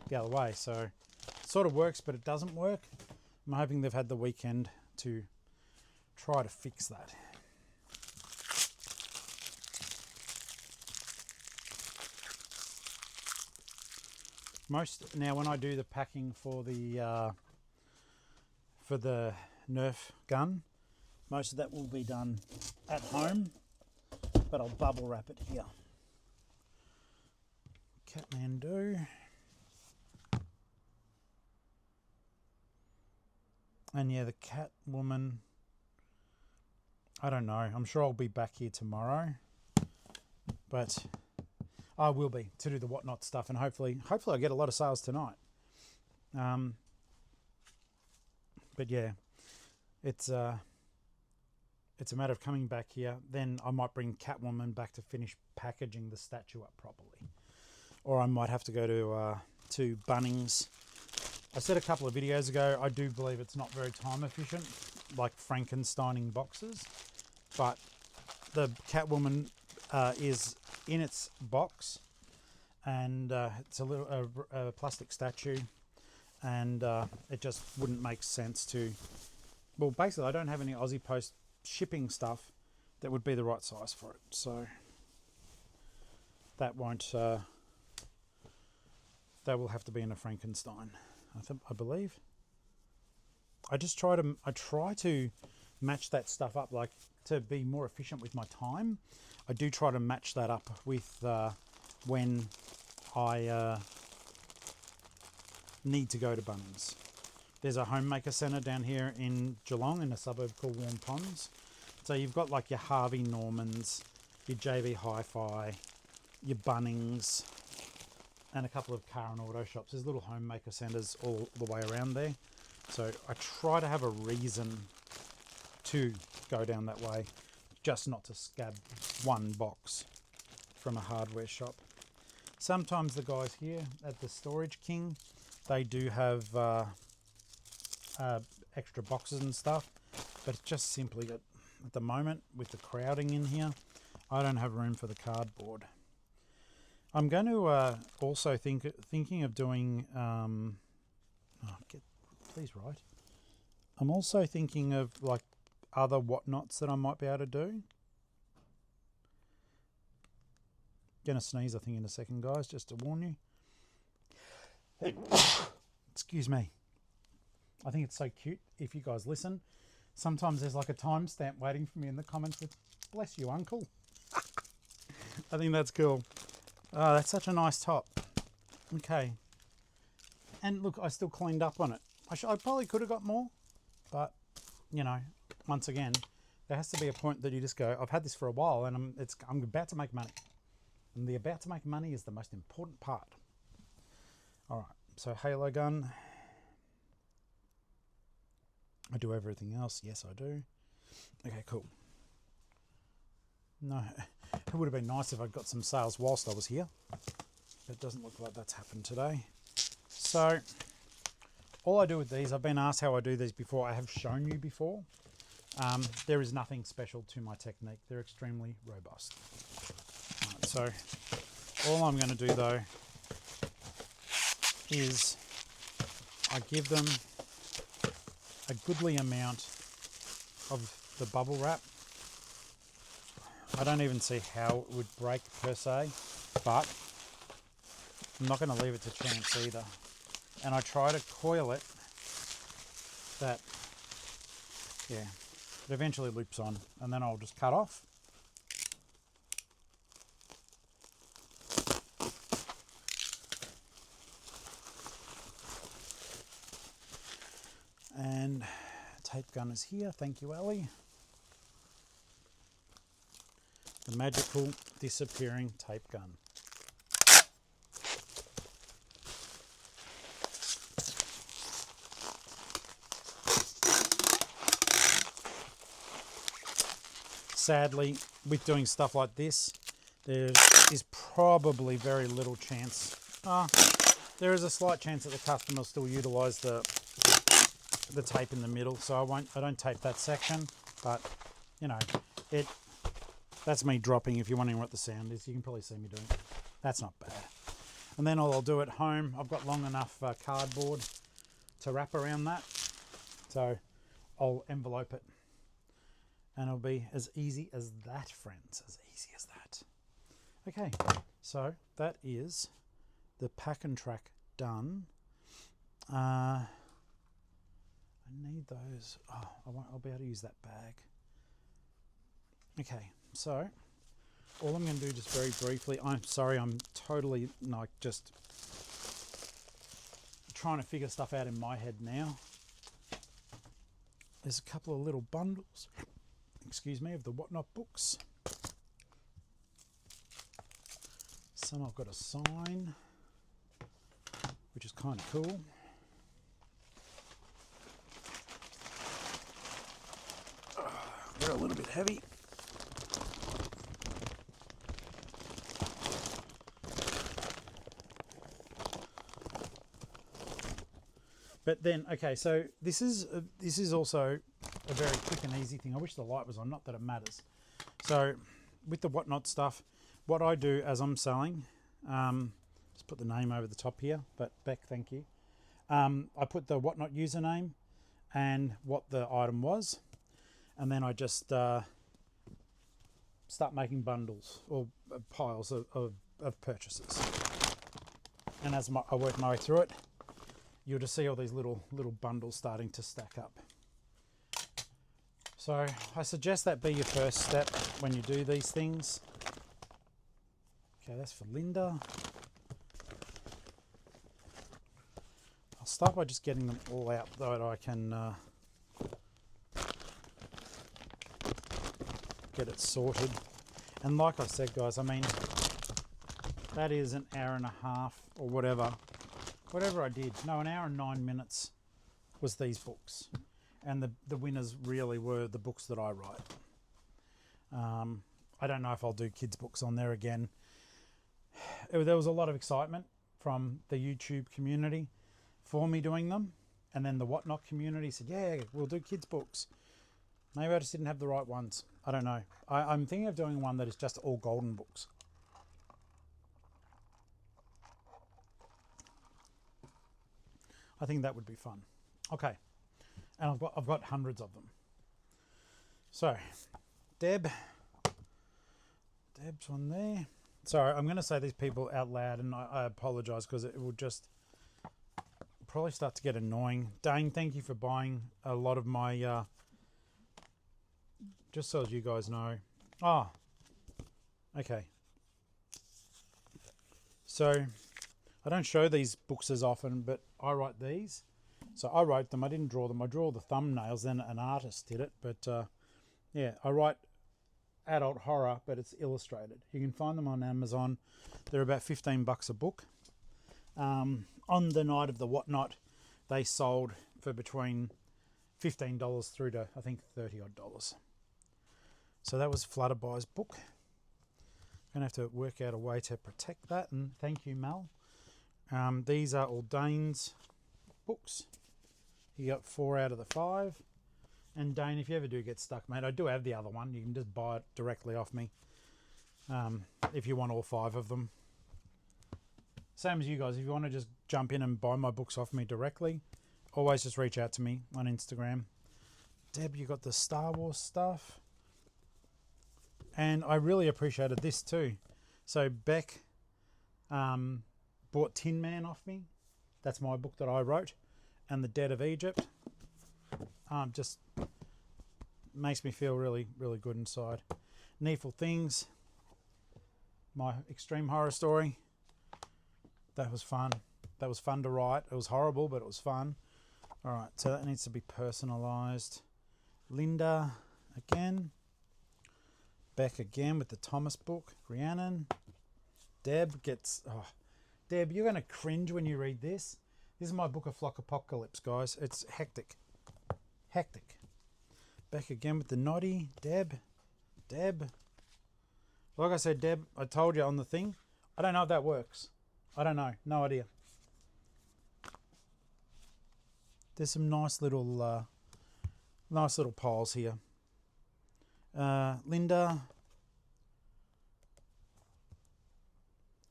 the other way. So it sort of works, but it doesn't work. I'm hoping they've had the weekend to try to fix that. Now when I do the packing for the Nerf gun, most of that will be done at home, but I'll bubble wrap it here. Kathmandu. And yeah, the Catwoman, I don't know. I'm sure I'll be back here tomorrow, but I will be to do the whatnot stuff, and hopefully I get a lot of sales tonight. But yeah, it's a matter of coming back here. Then I might bring Catwoman back to finish packaging the statue up properly, or I might have to go to Bunnings. I said a couple of videos ago, I do believe it's not very time efficient, like Frankensteining boxes, but the Catwoman is in its box, and it's a plastic statue, and it just wouldn't make sense to, well, basically I don't have any Aussie Post shipping stuff that would be the right size for it, so that won't, that will have to be in a Frankenstein, I believe. I try to match that stuff up, like to be more efficient with my time. I do try to match that up with when I need to go to Bunnings. There's a homemaker centre down here in Geelong, in a suburb called Warm Ponds. So you've got like your Harvey Normans, your JV Hi-Fi, your Bunnings, and a couple of car and auto shops. There's little homemaker centres all the way around there. So I try to have a reason to go down that way, just not to scab one box from a hardware shop. Sometimes the guys here at the Storage King, they do have extra boxes and stuff, but it's just simply that at the moment with the crowding in here, I don't have room for the cardboard. I'm going to also thinking of doing please write. I'm also thinking of like other whatnots that I might be able to do. Gonna sneeze, I think, in a second, guys, just to warn you. Excuse me. I think it's so cute if you guys listen. Sometimes there's like a timestamp waiting for me in the comments with "Bless you, Uncle." I think that's cool. Oh, that's such a nice top. Okay. And look, I still cleaned up on it. I probably could have got more, but you know, once again, there has to be a point that you just go, I've had this for a while, and I'm about to make money. And the about to make money is the most important part. All right, so halo gun. I do everything else. Yes, I do. Okay, cool. No, it would have been nice if I'd got some sales whilst I was here. But it doesn't look like that's happened today. So all I do with these, I've been asked how I do these before. I have shown you before. There is nothing special to my technique. They're extremely robust. Right, so all I'm going to do though is I give them a goodly amount of the bubble wrap. I don't even see how it would break per se, but I'm not going to leave it to chance either. And I try to coil it that, yeah, it eventually loops on, and then I'll just cut off. And tape gun is here. Thank you, Ellie. The magical disappearing tape gun. Sadly, with doing stuff like this, there is probably very little chance. There is a slight chance that the customer will still utilise the tape in the middle, so I don't tape that section, but you know, that's me dropping. If you're wondering what the sound is, you can probably see me doing it. That's not bad. And then all I'll do at home, I've got long enough cardboard to wrap around that, so I'll envelope it, and it'll be as easy as that, friends, as easy as that. Okay, so that is the pack and track done. I need those. Oh, I'll be able to use that bag. Okay, so all I'm going to do just very briefly, I'm sorry, I'm totally like just trying to figure stuff out in my head now. There's a couple of little bundles, excuse me, of the Whatnot books. Some I've got to sign, which is kind of cool. They're a little bit heavy. But then, okay, so this is also a very quick and easy thing. I wish the light was on, not that it matters. So with the Whatnot stuff, what I do as I'm selling, just put the name over the top here, but Beck, thank you. I put the Whatnot username and what the item was, and then I just start making bundles or piles of purchases. And as I work my way through it, you'll just see all these little bundles starting to stack up. So I suggest that be your first step when you do these things. Okay, that's for Linda. I'll start by just getting them all out so that I can get it sorted. And like I said, guys, I mean, that is an hour and a half or whatever I did. No, an hour and 9 minutes was these books. And the winners really were the books that I write. I don't know if I'll do kids' books on there again. There was a lot of excitement from the YouTube community for me doing them. And then the Whatnot community said, yeah, we'll do kids' books. Maybe I just didn't have the right ones. I don't know. I'm thinking of doing one that is just all golden books. I think that would be fun. Okay, and I've got hundreds of them. So, Deb's one there. Sorry, I'm going to say these people out loud, and I apologise because it will just probably start to get annoying. Dane, thank you for buying a lot of my. Just so as you guys know. Oh, okay. So, I don't show these books as often, but I write these. So I wrote them. I didn't draw them. I drew all the thumbnails. Then an artist did it. But yeah, I write adult horror, but it's illustrated. You can find them on Amazon. They're about $15 a book. On the night of the Whatnot, they sold for between $15 through to, I think, $30 odd. So that was Flutterbye's book. Going to have to work out a way to protect that. And thank you, Mel. These are all Dane's books. You got 4 out of the 5. And Dane, if you ever do get stuck, mate, I do have the other one. You can just buy it directly off me if you want all 5 of them. Same as you guys. If you want to just jump in and buy my books off me directly, always just reach out to me on Instagram. Deb, you got the Star Wars stuff. And I really appreciated this too. So Beck bought Tin Man off me. That's my book that I wrote. And The Dead of Egypt. Just makes me feel really, really good inside. Needful Things. My extreme horror story. That was fun. That was fun to write. It was horrible, but it was fun. All right, so that needs to be personalised. Linda again. Beck again with the Thomas book. Rhiannon. Deb gets... Oh, Deb, you're going to cringe when you read this. This is my book of Flock Apocalypse, guys. It's hectic. Hectic. Beck again with the Noddy. Deb. Like I said, Deb, I told you on the thing. I don't know if that works. I don't know. No idea. there's some nice little piles here. Linda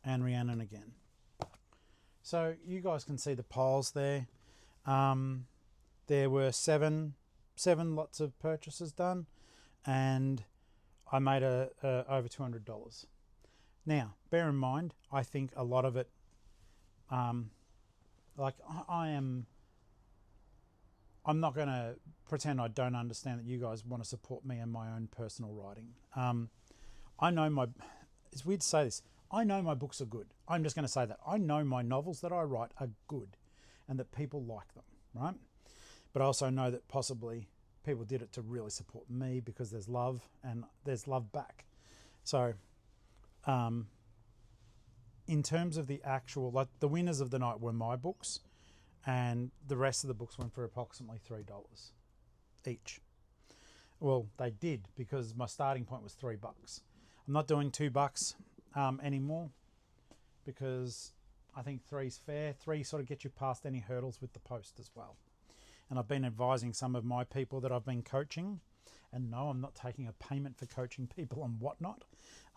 and Rhiannon again. So you guys can see the piles there. There were seven lots of purchases done, and I made over $200. Now, bear in mind, I think a lot of it, I'm not going to pretend I don't understand that you guys want to support me in my own personal writing. I know it's weird to say this, I know my books are good. I'm just going to say that. I know my novels that I write are good and that people like them, right? But I also know that possibly people did it to really support me because there's love and there's love back. So, in terms of the actual, like the winners of the night were my books, and the rest of the books went for approximately $3 each. Well, they did because my starting point was $3. I'm not doing $2 anymore because I think 3's fair. 3 sort of gets you past any hurdles with the post as well. And I've been advising some of my people that I've been coaching, and no, I'm not taking a payment for coaching people and whatnot.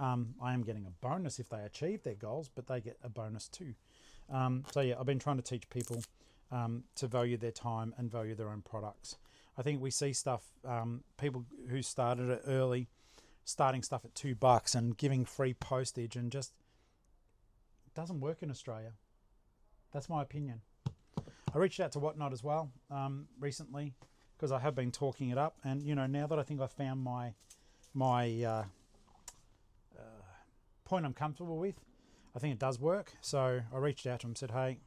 I am getting a bonus if they achieve their goals, but they get a bonus too. So yeah, I've been trying to teach people to value their time and value their own products. I think we see stuff, people who started it early, starting stuff at $2 and giving free postage, and just it doesn't work in Australia. That's my opinion. I reached out to Whatnot as well recently because I have been talking it up, and you know, now that I think I've found my point I'm comfortable with, I think it does work. So I reached out to him and said, hey,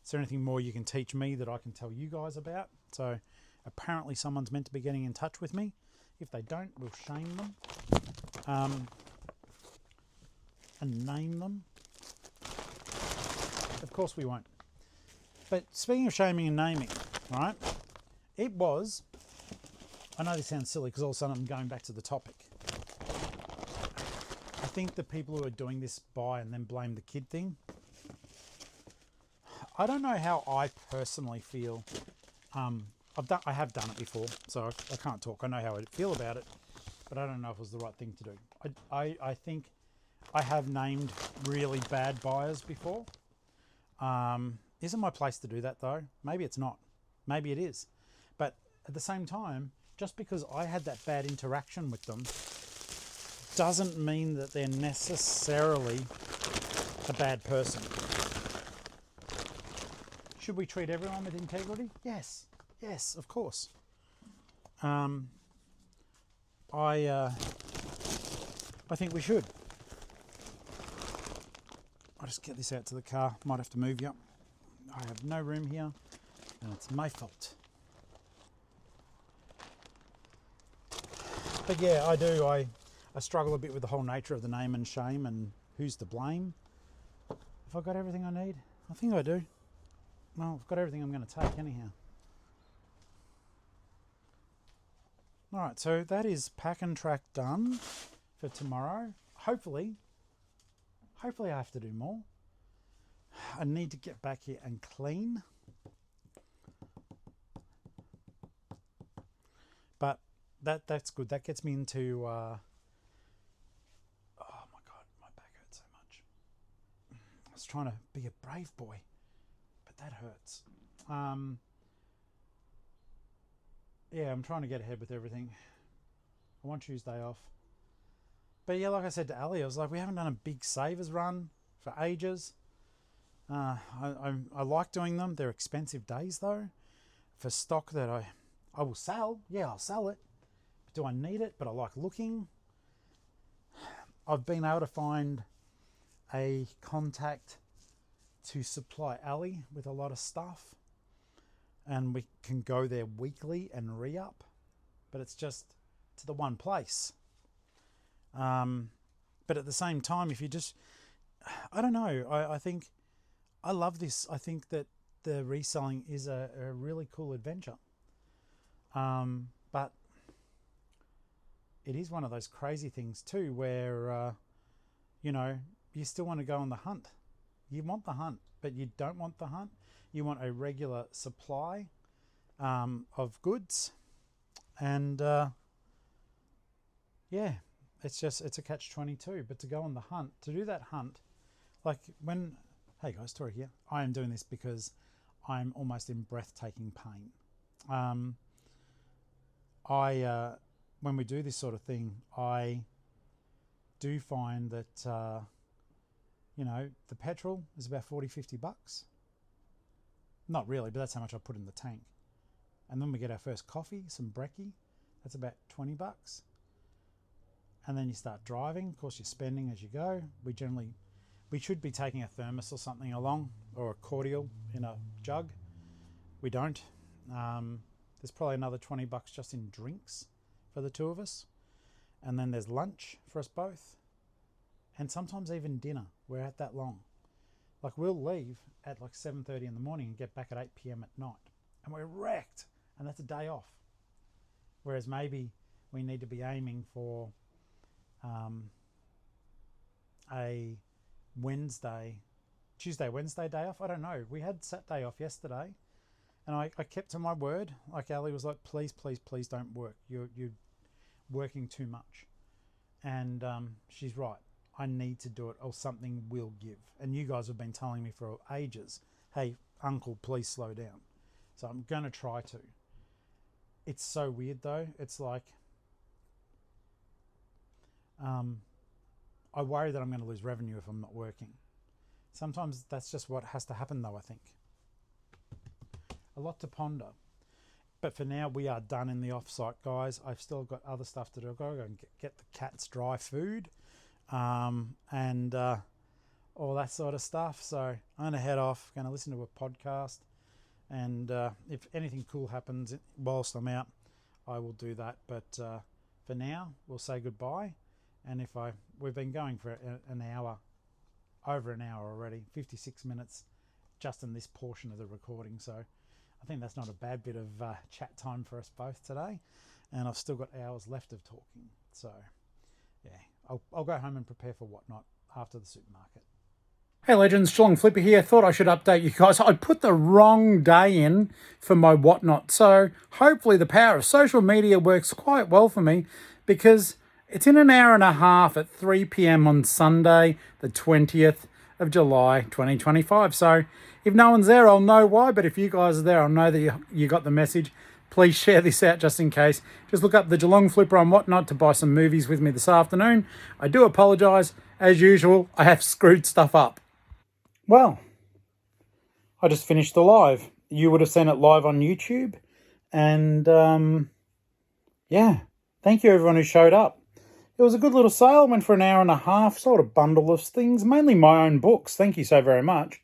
is there anything more you can teach me that I can tell you guys about? So apparently someone's meant to be getting in touch with me. If they don't, we'll shame them and name them. Of course we won't. But speaking of shaming and naming, right? It was, I know this sounds silly because all of a sudden I'm going back to the topic. I think the people who are doing this buy and then blame the kid thing, I don't know how I personally feel. I have done it before, so I can't talk. I know how I feel about it, but I don't know if it was the right thing to do. I think I have named really bad buyers before. Isn't my place to do that though? Maybe it's not. Maybe it is. But at the same time, just because I had that bad interaction with them doesn't mean that they're necessarily a bad person. Should we treat everyone with integrity? Yes. Yes, of course. I think we should. I'll just get this out to the car. Might have to move you. I have no room here, and it's my fault. But yeah, I do. I struggle a bit with the whole nature of the name and shame and who's to blame. Have I got everything I need? I think I do. Well, I've got everything I'm going to take anyhow. Alright, so that is pack and track done for tomorrow. Hopefully I have to do more. I need to get back here and clean. But that's good. That gets me into oh my god, my back hurts so much. I was trying to be a brave boy, but that hurts. Yeah, I'm trying to get ahead with everything. I want Tuesday off. But yeah, like I said to Ali, I was like, we haven't done a big savers run for ages. I like doing them. They're expensive days though. For stock that I will sell. Yeah, I'll sell it. But do I need it? But I like looking. I've been able to find a contact to supply Ali with a lot of stuff. And we can go there weekly and re-up. But it's just to the one place. But at the same time, if you just... I don't know. I think... I love this. I think that the reselling is a really cool adventure. But it is one of those crazy things too where, you know, you still want to go on the hunt. You want the hunt, but you don't want the hunt. You want a regular supply. of goods. And yeah, it's a catch-22. But to go on the hunt, to do that hunt, like hey guys, Tori here. I am doing this because I'm almost in breathtaking pain. When we do this sort of thing, I do find that, the petrol is about 40, 50 bucks. Not really, but that's how much I put in the tank. And then we get our first coffee, some brekkie. That's about 20 bucks. And then you start driving. Of course, you're spending as you go. We should be taking a thermos or something along, or a cordial in a jug. We don't. There's probably another 20 bucks just in drinks for the two of us. And then there's lunch for us both. And sometimes even dinner. We're at that long. Like, we'll leave at like 7:30 in the morning and get back at 8 p.m. at night. And we're wrecked. And that's a day off. Whereas maybe we need to be aiming for a Tuesday, Wednesday day off. I don't know. We had Saturday off yesterday. And I kept to my word. Like, Ali was like, please, please, please don't work. You're working too much. And she's right. I need to do it or something will give. And you guys have been telling me for ages, hey, uncle, please slow down. So I'm going to try to. It's so weird though. It's like, I worry that I'm going to lose revenue if I'm not working. Sometimes that's just what has to happen though, I think. A lot to ponder. But for now, we are done in the offsite, guys. I've still got other stuff to do. I've got to go and get the cats dry food and all that sort of stuff. So I'm going to head off, going to listen to a podcast. And if anything cool happens whilst I'm out, I will do that. But for now, we'll say goodbye. And we've been going for an hour, over an hour already, 56 minutes just in this portion of the recording. So I think that's not a bad bit of chat time for us both today. And I've still got hours left of talking. So yeah, I'll go home and prepare for whatnot after the supermarket. Hey legends, Geelong-Flipper here. Thought I should update you guys. I put the wrong day in for my whatnot. So hopefully the power of social media works quite well for me, because it's in an hour and a half at 3 p.m. on Sunday, the 20th of July, 2025. So if no one's there, I'll know why. But if you guys are there, I'll know that you got the message. Please share this out just in case. Just look up the Geelong-Flipper on whatnot to buy some movies with me this afternoon. I do apologise. As usual, I have screwed stuff up. Well, I just finished the live. You would have seen it live on YouTube. And yeah, thank you everyone who showed up. It was a good little sale. Went for an hour and a half, sort of bundle of things, mainly my own books. Thank you so very much.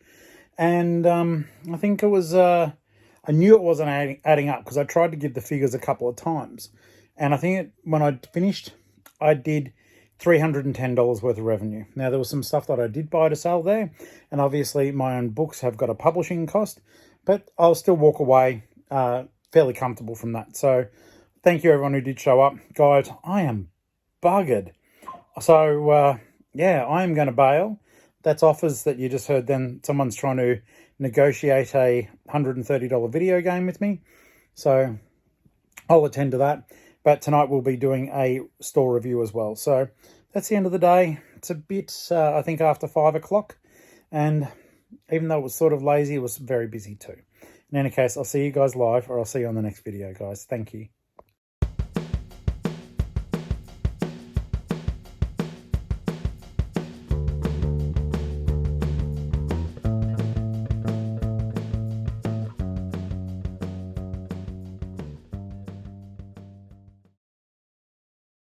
And I think it was, I knew it wasn't adding up because I tried to give the figures a couple of times. And I think when I finished, I did $310 worth of revenue. Now, there was some stuff that I did buy to sell there. And obviously, my own books have got a publishing cost. But I'll still walk away fairly comfortable from that. So thank you everyone who did show up. Guys, I am buggered. So, yeah, I am going to bail. That's offers that you just heard then. Someone's trying to negotiate a $130 video game with me. So I'll attend to that. But tonight we'll be doing a store review as well. So that's the end of the day. It's a bit, I think, after 5 o'clock. And even though it was sort of lazy, it was very busy too. In any case, I'll see you guys live, or I'll see you on the next video, guys. Thank you.